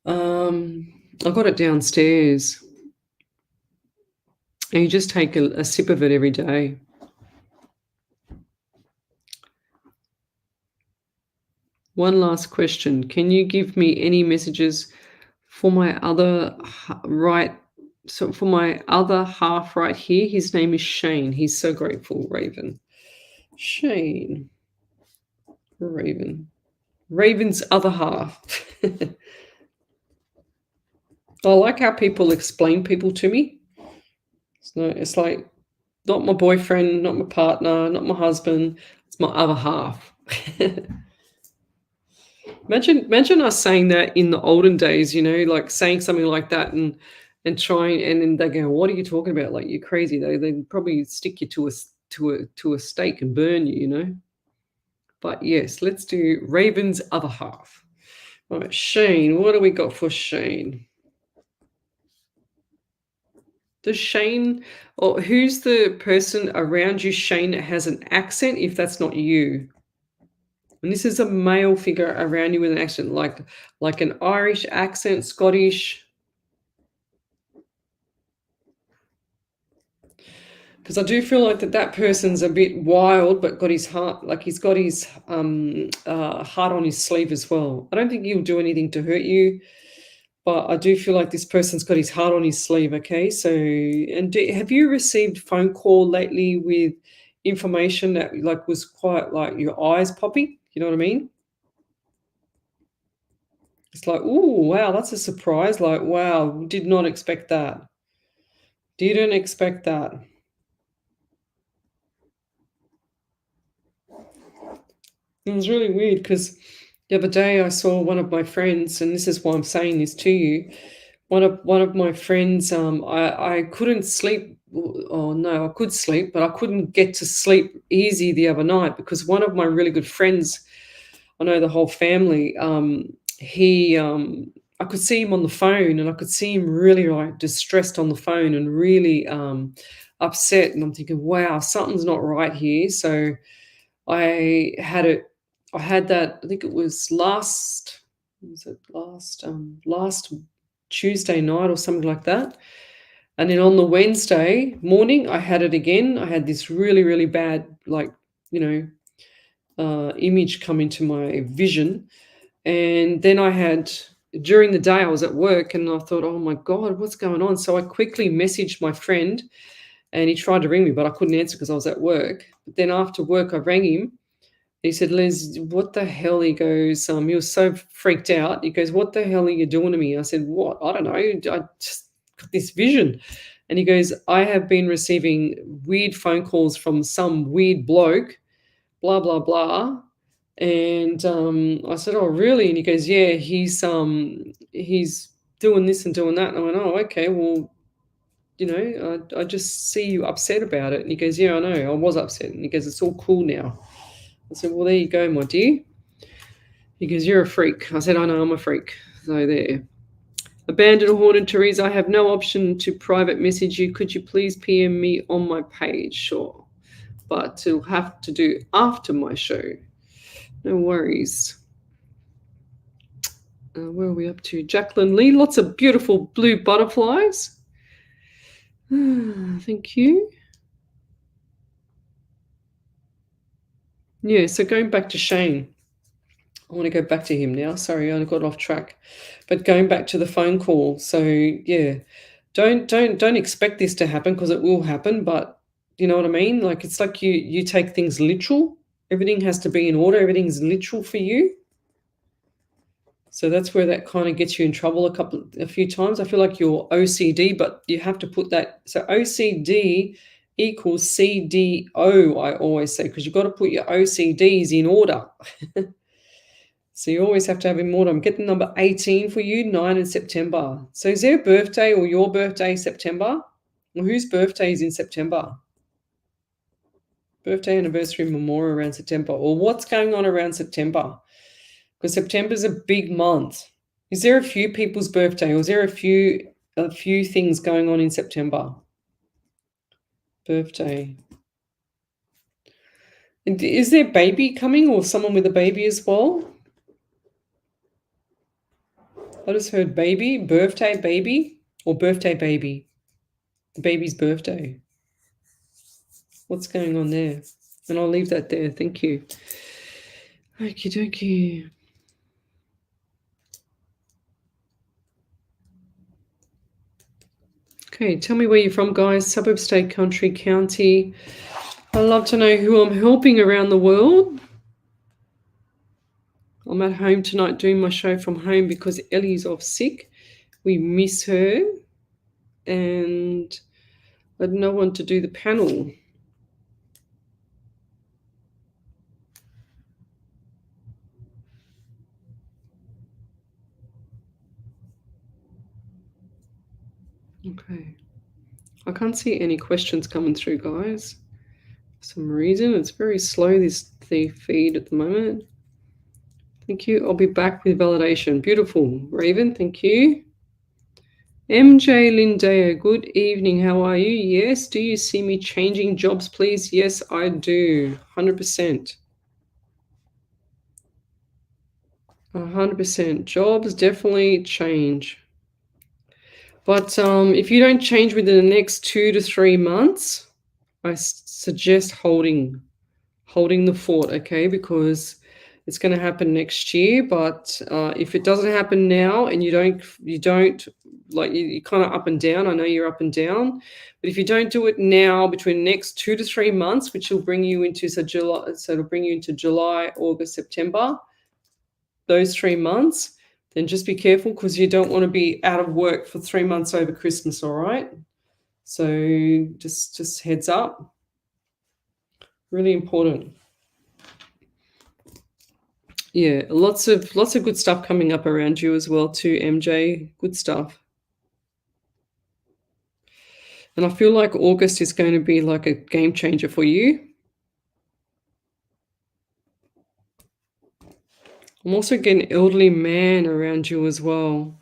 I got it downstairs. And you just take a sip of it every day. One last question. Can you give me any messages for my other So for my other half right here, his name is Shane. He's so grateful, Raven. Shane. Raven. Raven's other half. I like how people explain people to me. It's like not my boyfriend, not my partner, not my husband. It's my other half. Imagine us saying that in the olden days, like saying something like that and trying, and then they go, "What are you talking about? Like, you're crazy." They'd probably stick you to a stake and burn you. But yes, let's do Raven's other half. All right, Shane. What do we got for Shane? Does Shane, or who's the person around you, Shane, that has an accent? If that's not you. And this is a male figure around you with an accent, like an Irish accent, Scottish. Because I do feel like that person's a bit wild, but got his heart, like he's got his heart on his sleeve as well. I don't think he'll do anything to hurt you, but I do feel like this person's got his heart on his sleeve, okay? So, and have you received phone call lately with information that like was quite like your eyes popping? You know what I mean? It's like, oh wow, that's a surprise. Like, wow, did not expect that. Didn't expect that. It was really weird because the other day I saw one of my friends, and this is why I'm saying this to you. One of my friends, I couldn't sleep. Oh no, I could sleep, but I couldn't get to sleep easy the other night because one of my really good friends, I know the whole family. He, I could see him on the phone, and I could see him really like distressed on the phone and really upset. And I'm thinking, wow, something's not right here. So I had it. I had that. I think it was last. Was it last Tuesday night or something like that? And then on the Wednesday morning, I had it again. I had this really, really bad, like you know, image come into my vision, and then I had during the day I was at work, and I thought, oh my god, what's going on? So I quickly messaged my friend, and he tried to ring me, but I couldn't answer because I was at work. But then after work, I rang him. He said, "Liz, what the hell?" He goes, he was so freaked out. He goes, "What the hell are you doing to me?" I said, "What? I don't know. I just got this vision." And he goes, "I have been receiving weird phone calls from some weird bloke, blah, blah, blah." And I said, "Oh, really?" And he goes, "Yeah, he's doing this and doing that." And I went, "Oh, okay, well, I just see you upset about it." And he goes, "Yeah, I know. I was upset." And he goes, "It's all cool now." I said, "Well, there you go, my dear." He goes, "You're a freak." I said, "I know, I'm a freak." So there. Abandoned or haunted Therese, I have no option to private message you. Could you please PM me on my page? Sure. But it'll have to do after my show. No worries. Where are we up to? Jacqueline Lee, lots of beautiful blue butterflies. Thank you. Yeah, so going back to Shane. I want to go back to him now. Sorry, I got off track. But going back to the phone call. So yeah, don't expect this to happen because it will happen. But you know what I mean? Like it's like you take things literal. Everything has to be in order. Everything's literal for you. So that's where that kind of gets you in trouble a few times. I feel like you're OCD, but you have to put that. So OCD equals CDO, I always say, because you've got to put your OCDs in order. So you always have to have in order. I'm getting number 18 for you, 9 in September. So is there a birthday or your birthday September? Or whose birthday is in September? Birthday, anniversary, memorial around September. Or what's going on around September? Because September is a big month. Is there a few people's birthday, or is there a few things going on in September? Birthday. And is there a baby coming, or someone with a baby as well? I just heard baby, birthday, baby, or birthday baby. The baby's birthday. What's going on there? And I'll leave that there. Thank you. Okie dokie. Okay, tell me where you're from, guys. Suburb, state, country, county. I'd love to know who I'm helping around the world. I'm at home tonight doing my show from home because Ellie's off sick. We miss her. And I had no one to do the panel. Okay. I can't see any questions coming through, guys. For some reason, it's very slow, the feed at the moment. Thank you. I'll be back with validation. Beautiful. Raven, thank you. MJ Lindea, good evening. How are you? Yes. Do you see me changing jobs, please? Yes, I do. 100%. 100%. Jobs definitely change. But if you don't change within the next 2 to 3 months, I suggest holding the fort, okay? Because It's going to happen next year, but if it doesn't happen now and you don't like you're kind of up and down. I know you're up and down, but if you don't do it now, between the next 2 to 3 months, which will bring you into it'll bring you into July, August, September, those 3 months, then just be careful because you don't want to be out of work for 3 months over Christmas. All right, so just heads up, really important. Yeah, lots of good stuff coming up around you as well too, MJ. Good stuff. And I feel like August is going to be like a game changer for you. I'm also getting elderly man around you as well.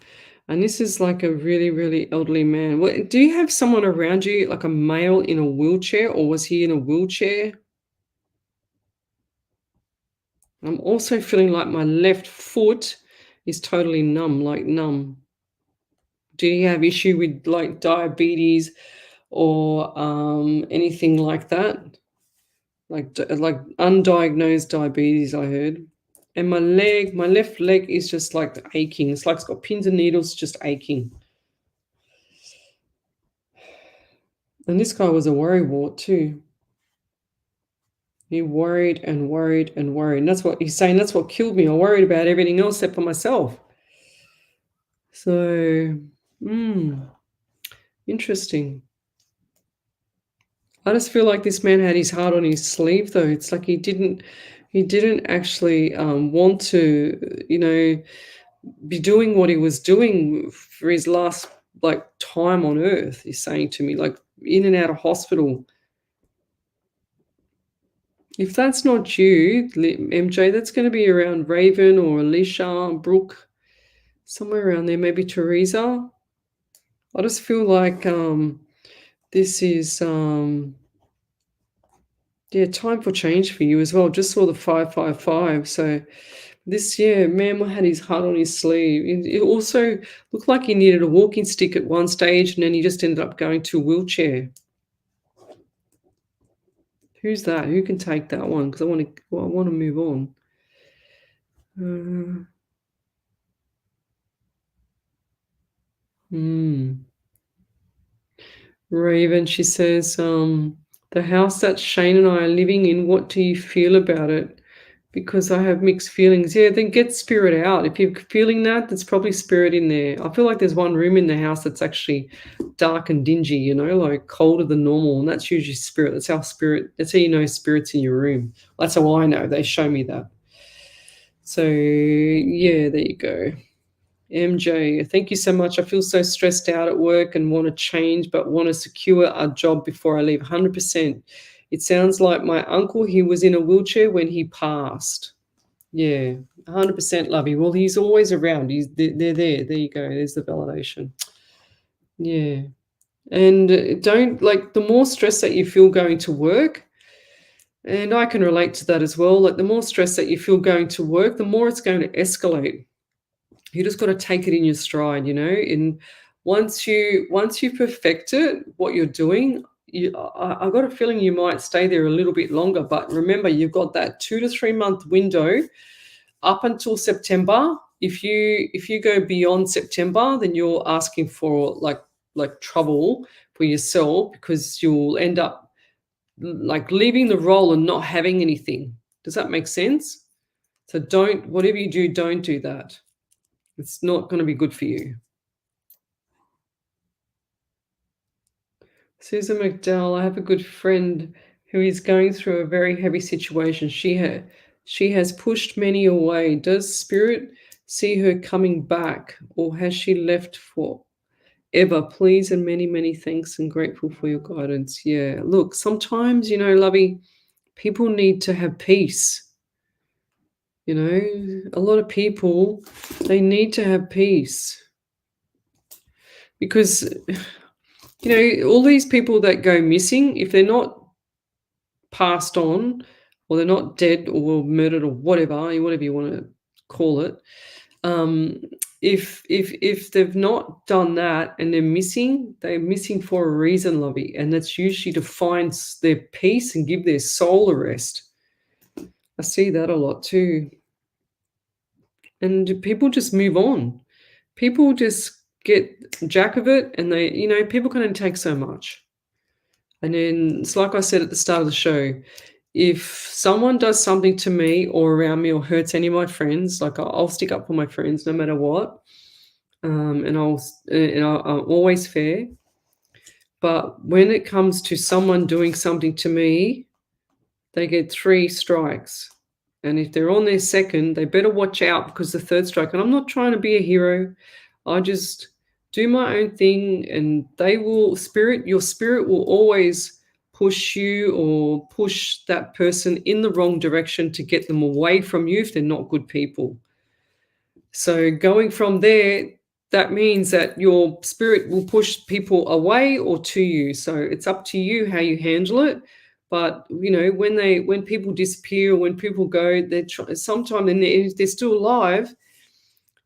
And this is like a really, really elderly man. Do you have someone around you, like a male in a wheelchair, or was he in a wheelchair? I'm also feeling like my left foot is totally numb, like numb. Do you have issue with like diabetes or anything like that? Like undiagnosed diabetes, I heard. And my left leg is just like aching. It's like it's got pins and needles just aching. And this guy was a worrywart too. He worried and worried and worried. And that's what he's saying. That's what killed me. I worried about everything else except for myself. So, interesting. I just feel like this man had his heart on his sleeve, though. It's like he didn't actually want to, be doing what he was doing for his last like time on earth. He's saying to me, like in and out of hospital. If that's not you, MJ, that's going to be around Raven or Alicia, Brooke, somewhere around there, maybe Teresa. I just feel like this is time for change for you as well. Just saw the 555. So this year, man had his heart on his sleeve. It also looked like he needed a walking stick at one stage, and then he just ended up going to a wheelchair. Who's that? Who can take that one? Because I want to move on. Raven, she says, the house that Shane and I are living in, what do you feel about it? Because I have mixed feelings. Yeah, then get spirit out. If you're feeling that, there's probably spirit in there. I feel like there's one room in the house that's actually dark and dingy, like colder than normal. And that's usually spirit. That's how you know spirit's in your room. That's how I know. They show me that. So, yeah, there you go. MJ, thank you so much. I feel so stressed out at work and want to change, but want to secure a job before I leave. 100%. It sounds like my uncle, he was in a wheelchair when he passed. Yeah, 100%, Lovey. Well, he's always around. They're there. There you go. There's the validation. Yeah. And don't, like, the more stress that you feel going to work, and I can relate to that as well, like the more stress that you feel going to work, the more it's going to escalate. You just got to take it in your stride, and once you perfect it, what you're doing, I got a feeling you might stay there a little bit longer. But remember, you've got that 2 to 3 month window up until September. If you go beyond September, then you're asking for like trouble for yourself, because you'll end up like leaving the role and not having anything. Does that make sense? So whatever you do, don't do that. It's not going to be good for you. Susan McDowell, I have a good friend who is going through a very heavy situation. She has pushed many away. Does Spirit see her coming back, or has she left forever? Please and many, many thanks, and grateful for your guidance. Yeah, look, sometimes, Lovey, people need to have peace. A lot of people, they need to have peace. Because, all these people that go missing, if they're not passed on, or they're not dead or murdered or whatever you want to call it, if they've not done that and they're missing for a reason, Lovey, and that's usually to find their peace and give their soul a rest. I see that a lot too. and people just move on. People just get jack of it, and people can only take so much. And then it's like I said at the start of the show, if someone does something to me or around me or hurts any of my friends, like I'll stick up for my friends no matter what, I'm always fair. But when it comes to someone doing something to me, they get 3 strikes. And if they're on their second, they better watch out, because the third strike, and I'm not trying to be a hero, I just do my own thing, and your spirit will always push you or push that person in the wrong direction to get them away from you if they're not good people. So going from there, that means that your spirit will push people away or to you. So it's up to you how you handle it. But when people disappear, when people go, sometimes, and if they're still alive,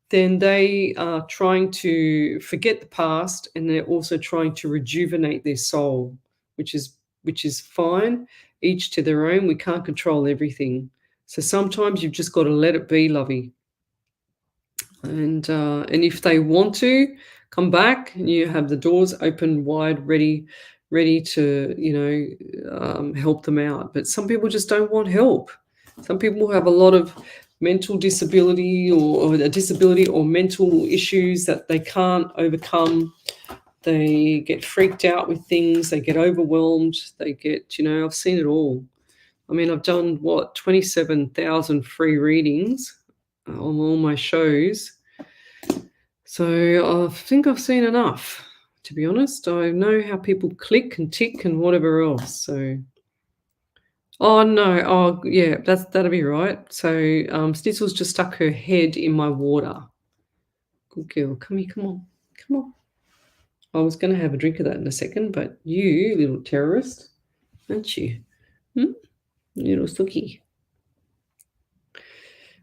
then they are trying to forget the past, and they're also trying to rejuvenate their soul, which is fine. Each to their own. We can't control everything. So sometimes you've just got to let it be, lovey. And if they want to come back, you have the doors open wide, ready to help them out. But some people just don't want help. Some people have a lot of mental disability, or a disability or mental issues that they can't overcome. They get freaked out with things. They get overwhelmed. They get, I've seen it all. I mean, I've done 27,000 free readings on all my shows. So I think I've seen enough, to be honest. I know how people click and tick and whatever else. So, oh no, oh yeah, that'll be right. So Snitzel's just stuck her head in my water. Good girl, come here, come on. I was going to have a drink of that in a second, but you little terrorist, aren't you? Little Suki.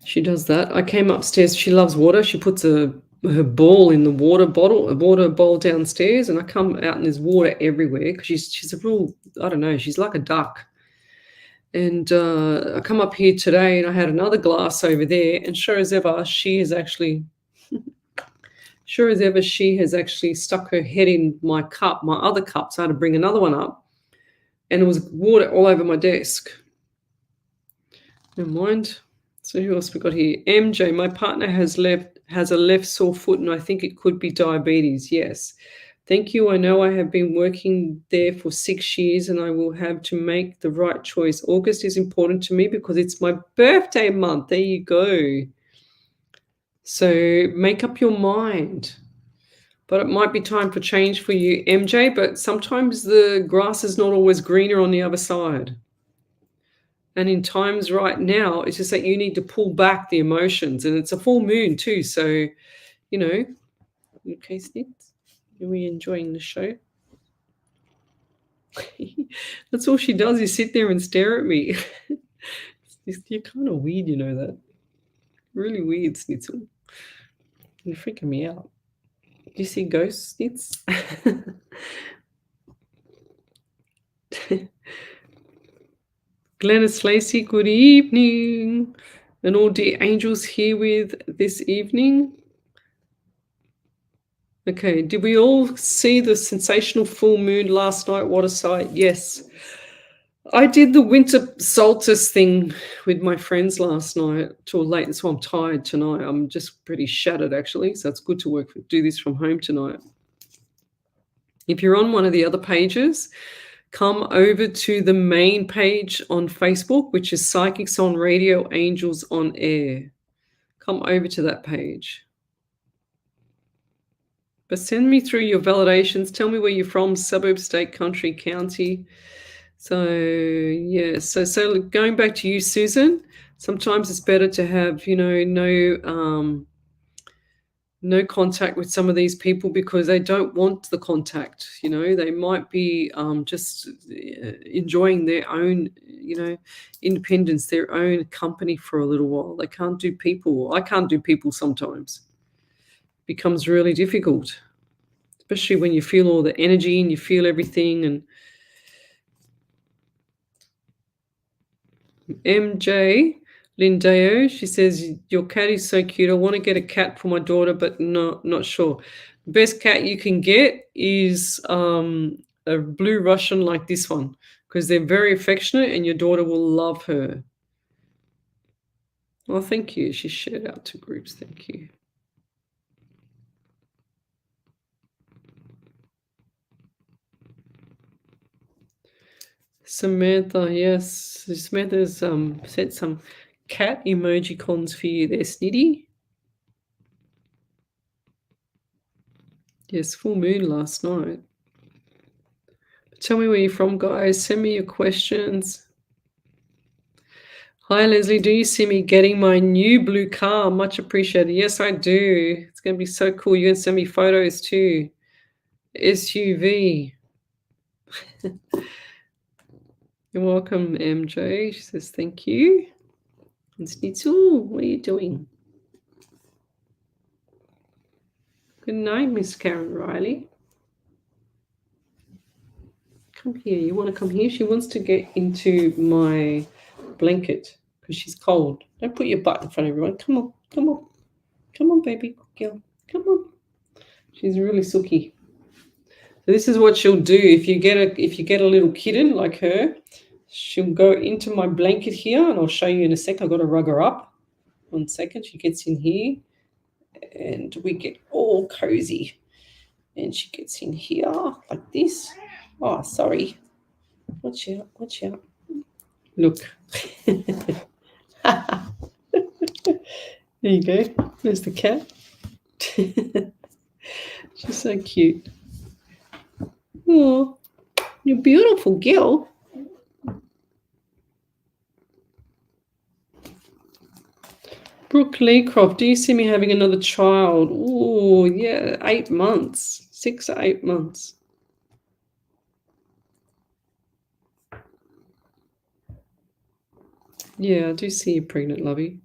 She does that. I came upstairs. She loves water. She puts her ball in the water bowl downstairs, and I come out and there's water everywhere, because she's a real, I don't know, she's like a duck. And I come up here today, and I had another glass over there, and sure as ever, she has actually stuck her head in my other cup, so I had to bring another one up, and there was water all over my desk. Never mind. So who else we got here? MJ, my partner has a left sore foot, and I think it could be diabetes. Yes. Thank you. I know I have been working there for 6 years, and I will have to make the right choice. August is important to me because it's my birthday month. There you go. So make up your mind. But it might be time for change for you, MJ, but sometimes the grass is not always greener on the other side. And in times right now, it's just that you need to pull back the emotions. And it's a full moon too. So, okay, Snits, are we enjoying the show? That's all she does, is sit there and stare at me. You're kind of weird, you know that. Really weird, Snitzel. You're freaking me out. Do you see ghosts, Snits? Glennis Lacey, good evening. And all dear angels here with this evening. Okay, did we all see the sensational full moon last night? What a sight. Yes. I did the winter solstice thing with my friends last night till late, so I'm tired tonight. I'm just pretty shattered, actually, so it's good to do this from home tonight. If you're on one of the other pages, come over to the main page on Facebook, which is Psychics on Radio, Angels on Air. Come over to that page. But send me through your validations. Tell me where you're from, suburb, state, country, county. So, yeah. So going back to you, Susan, sometimes it's better to have, no contact with some of these people, because they don't want the contact. They might be just enjoying their own, independence, their own company for a little while. They can't do people. I can't do people sometimes. It becomes really difficult, especially when you feel all the energy and you feel everything. And MJ, Lindeo, she says, "Your cat is so cute. I want to get a cat for my daughter, but not sure. The best cat you can get is a blue Russian like this one because they're very affectionate and your daughter will love her." Well, thank you. She shared out to groups. Thank you. Samantha, yes. Samantha's sent some cat emoji cons for you there, Snitty. Yes, full moon last night. Tell me where you're from, guys. Send me your questions. Hi, Leslie. Do you see me getting my new blue car? Much appreciated. Yes, I do. It's going to be so cool. You're going to send me photos too. SUV. You're welcome, MJ. She says thank you. And Snitzel, what are you doing? Good night, Miss Karen Riley. Come here. You want to come here? She wants to get into my blanket because she's cold. Don't put your butt in front of everyone. Come on. Come on. Come on, baby girl. Come on. She's really sooky. So this is what she'll do. If you get a little kitten like her, she'll go into my blanket here, and I'll show you in a sec. I've got to rug her up. 1 second. She gets in here, and we get all cozy. And she gets in here like this. Oh, sorry. Watch out. Watch out. Look. There you go. There's the cat. She's so cute. Oh, you're beautiful girl. Brooke Leecroft, do you see me having another child? Oh, yeah, 8 months. 6 or 8 months. Yeah, I do see you pregnant, lovey.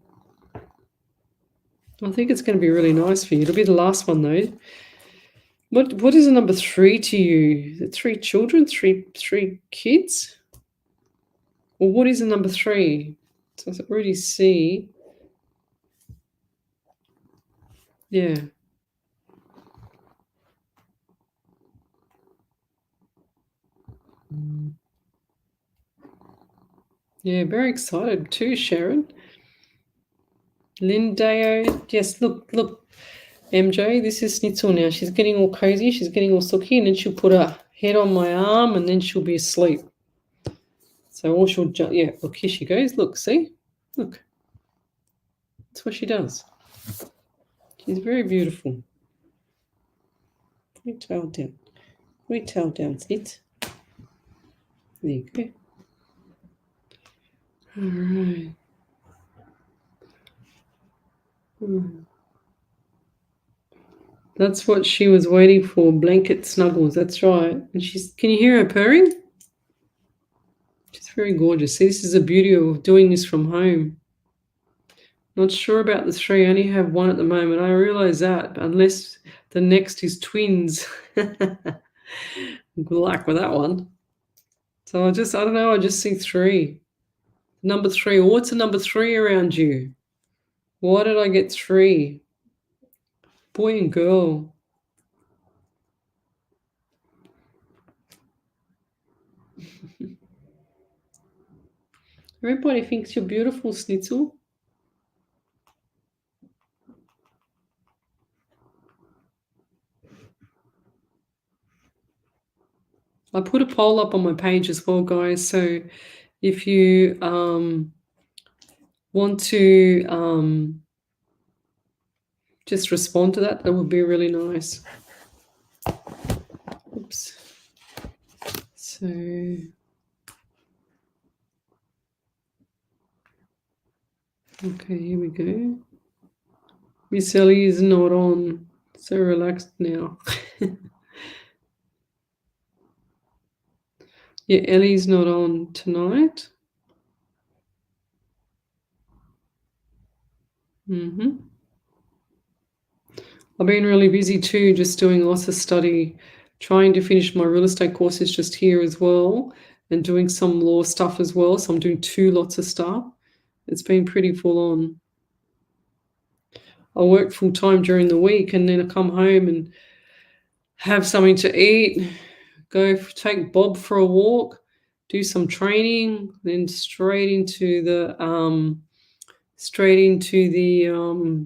I think it's going to be really nice for you. It'll be the last one, though. What is a number 3 to you? Is it 3 children? Three kids? Or what is a number 3? So I already see. Yeah. Yeah, very excited too, Sharon. Lindeo, yes, look, MJ, this is Snitzel now. She's getting all cozy, she's getting all sooky, and then she'll put her head on my arm, and then she'll be asleep. So all she'll jump, yeah, look, here she goes. Look, see? Look. That's what she does. She's very beautiful. Put your tail down. Put your tail down, Snitz. There you go. All right. That's what she was waiting for, blanket snuggles. That's right. And can you hear her purring? She's very gorgeous. See, this is the beauty of doing this from home. Not sure about the 3. I only have 1 at the moment. I realize that, unless the next is twins. Good luck with that one. So I don't know. I just see 3. Number 3. What's a number 3 around you? Why did I get 3? Boy and girl. Everybody thinks you're beautiful, Snitzel. I put a poll up on my page as well, guys. So if you want to just respond to that, that would be really nice. Oops. So okay, here we go. Miss Ellie is not on, so relaxed now. Yeah, Ellie's not on tonight. I've been really busy too, just doing lots of study, trying to finish my real estate courses just here as well, and doing some law stuff as well. So I'm doing 2 lots of stuff. It's been pretty full on. I work full time during the week, and then I come home and have something to eat, take Bob for a walk, do some training, then straight into the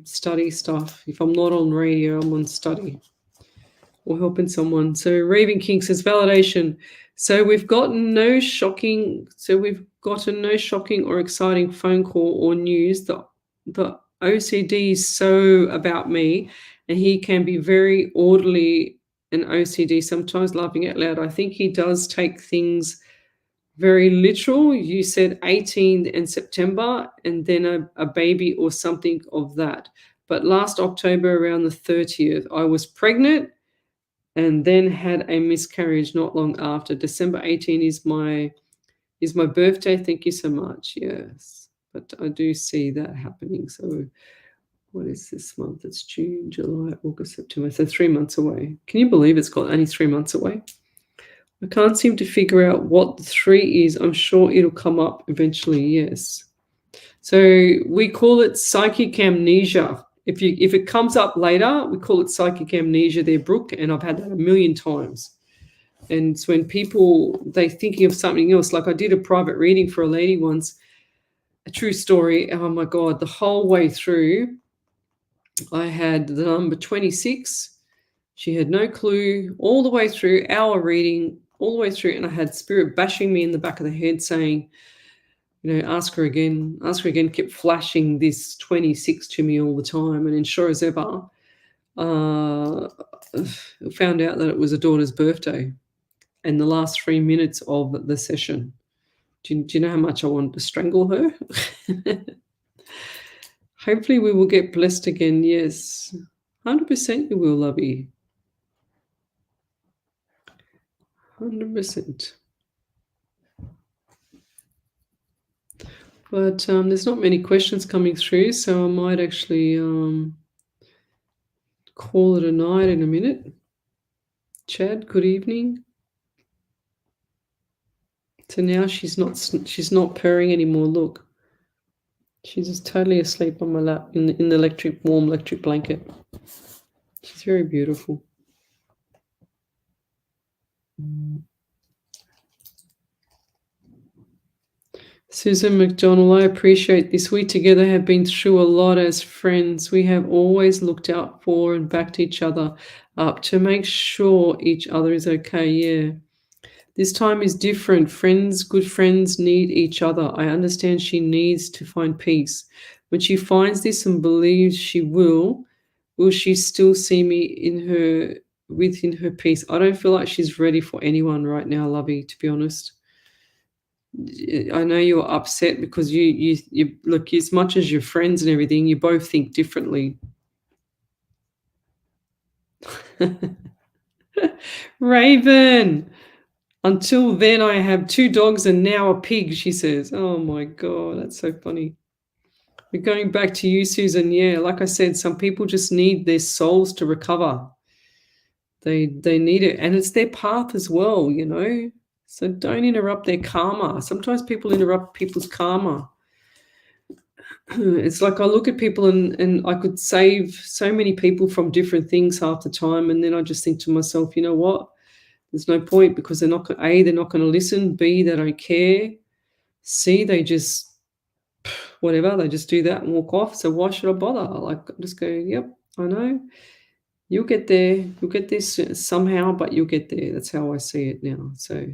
study stuff. If I'm not on radio, I'm on study or helping someone. So Raven King says validation. So we've gotten no shocking or exciting phone call or news. The OCD is so about me, and he can be very orderly and OCD, sometimes laughing out loud. I think he does take things very literal. You said 18 in September and then a baby or something of that. But last October, around the 30th, I was pregnant and then had a miscarriage not long after. December 18 is my birthday. Thank you so much. Yes. But I do see that happening. So what is this month? It's June, July, August, September. So 3 months away. Can you believe it's got only 3 months away? I can't seem to figure out what the 3 is. I'm sure it'll come up eventually, yes. So we call it psychic amnesia. If it comes up later, we call it psychic amnesia there, Brooke, and I've had that a million times. And it's when they're thinking of something else. Like I did a private reading for a lady once, a true story. Oh my God, the whole way through, I had the number 26. She had no clue all the way through, hour reading, all the way through, and I had spirit bashing me in the back of the head saying, ask her again, kept flashing this 26 to me all the time. And then sure as ever, found out that it was a daughter's birthday and the last 3 minutes of the session. Do you know how much I wanted to strangle her? Hopefully we will get blessed again, yes. 100% you will, lovey. 100%. But there's not many questions coming through, so I might actually call it a night in a minute. Chad, good evening. So now she's not purring anymore. Look, she's just totally asleep on my lap in the warm electric blanket. She's very beautiful. Susan McDonald, I appreciate this. We together have been through a lot as friends. We have always looked out for and backed each other up to make sure each other is okay. Yeah. This time is different. Good friends need each other. I understand she needs to find peace. When she finds this and believes she will she still see me within her peace? I don't feel like she's ready for anyone right now, lovey, to be honest. I know you're upset because you look, as much as your friends and everything, you both think differently. Raven, until then I have 2 dogs and now a pig, she says. Oh my God, that's so funny. We're going back to you, Susan. Yeah, like I said, some people just need their souls to recover. They need it, and it's their path as well, So don't interrupt their karma. Sometimes people interrupt people's karma. It's like I look at people and I could save so many people from different things half the time, and then I just think to myself, you know what? There's no point because they're not going to listen. B, they don't care. C, they just whatever. They just do that and walk off. So why should I bother? Like just go, yep, I know. You'll get there. You'll get this somehow, but you'll get there. That's how I see it now. So.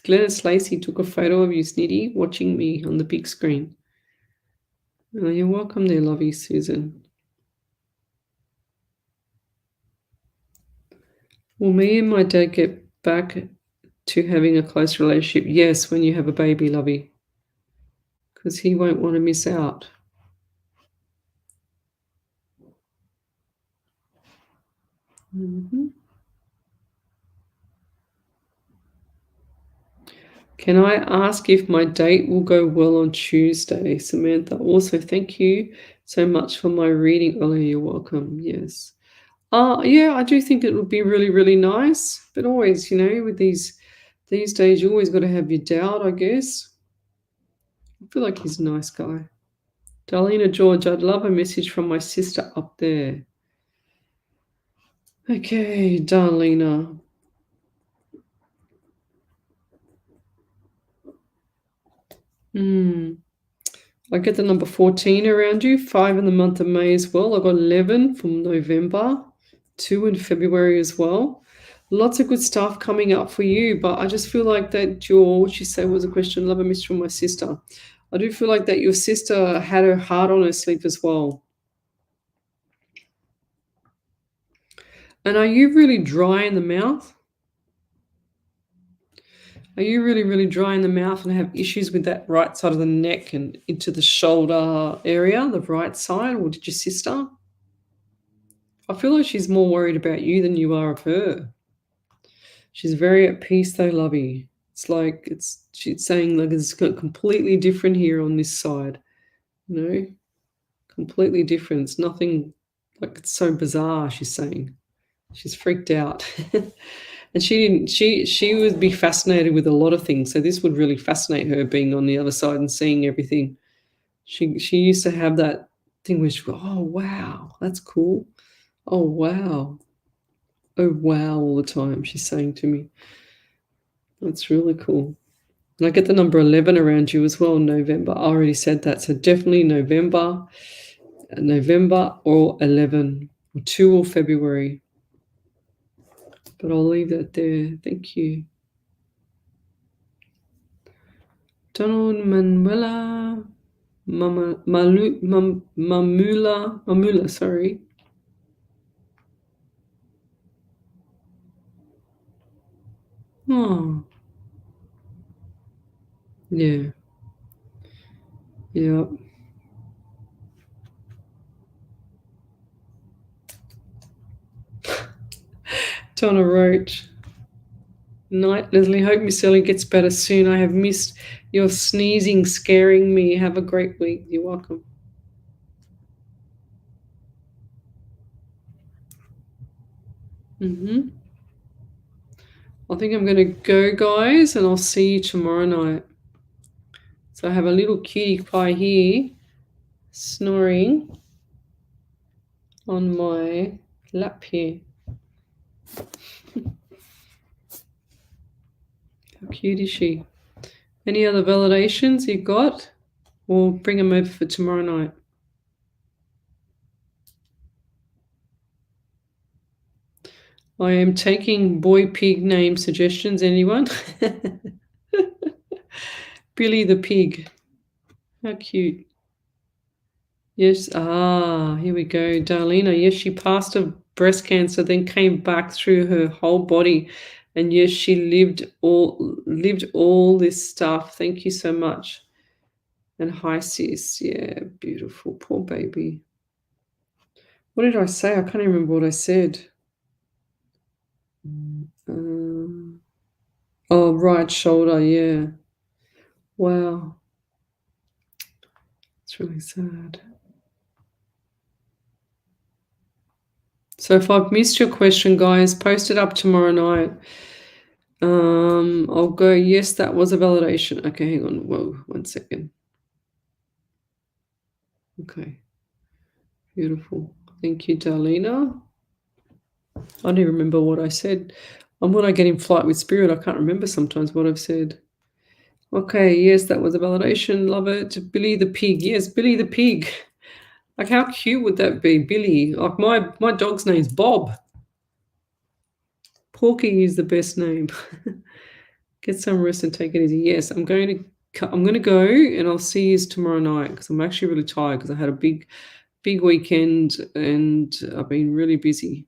Glennis Lacey took a photo of you, Snitty, watching me on the big screen. Oh, you're welcome there, lovey Susan. Will me and my dad get back to having a close relationship? Yes, when you have a baby, lovey, because he won't want to miss out. Can I ask if my date will go well on Tuesday, Samantha? Also, thank you so much for my reading earlier. You're welcome. Yes. Yeah, I do think it would be really, really nice, but always, with these days, you always gotta have your doubt, I guess. I feel like he's a nice guy. Darlena George, I'd love a message from my sister up there. Okay, Darlena. I get the number 14 around you, 5 in the month of May as well. I got 11 from November, 2 in February as well. Lots of good stuff coming up for you, but I just feel like that what she said was a question, love and miss from my sister. I do feel like that your sister had her heart on her sleeve as well. And are you really dry in the mouth? Are you really, really dry in the mouth and have issues with that right side of the neck and into the shoulder area, the right side, or did your sister? I feel like she's more worried about you than you are of her. She's very at peace though, lovey. It's like she's saying like it's completely different here on this side. Completely different. It's nothing like it's so bizarre, she's saying. She's freaked out. And she would be fascinated with a lot of things. So this would really fascinate her being on the other side and seeing everything. She used to have that thing where she go, oh wow, that's cool. Oh wow. Oh wow all the time, she's saying to me. That's really cool. And I get the number 11 around you as well in November. I already said that. So definitely November or 11 or 2 or February. But I'll leave that there. Thank you. Donald Manuela Mamula, sorry. Oh, yeah. Yeah. Donna Roach. Night, Leslie. Hope Miss Ellie gets better soon. I have missed your sneezing, scaring me. Have a great week. You're welcome. I think I'm going to go, guys, and I'll see you tomorrow night. So I have a little cutie pie here snoring on my lap here. How cute is she? Any other validations you got? We'll bring them over for tomorrow night. I am taking boy pig name suggestions. Anyone? Billy the pig. How cute. Yes. Here we go. Darlena. Yes, she passed of breast cancer, then came back through her whole body. And yes, she lived all this stuff. Thank you so much. And hi, sis. Yeah, beautiful. Poor baby. What did I say? I can't even remember what I said. Right shoulder. Yeah. Wow. It's really sad. So if I've missed your question, guys, post it up tomorrow night. I'll go, yes, that was a validation. Okay, hang on. Whoa, 1 second. Okay. Beautiful. Thank you, Darlena. I don't even remember what I said. And when I get in flight with spirit, I can't remember sometimes what I've said. Okay, yes, that was a validation. Love it. Billy the pig. Yes, Billy the pig. Like, how cute would that be, Billy? Like, my dog's name's Bob. Porky is the best name. Get some rest and take it easy. Yes, I'm going to go, and I'll see you tomorrow night because I'm actually really tired because I had a big weekend and I've been really busy.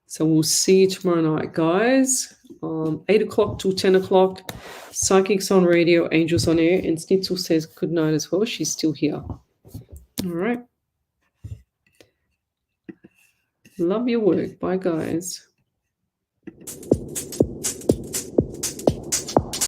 So we'll see you tomorrow night, guys. 8 o'clock till 10 o'clock. Psychics on radio, Angels on air, and Snitzel says good night as well. She's still here. All right. Love your work. Bye, guys.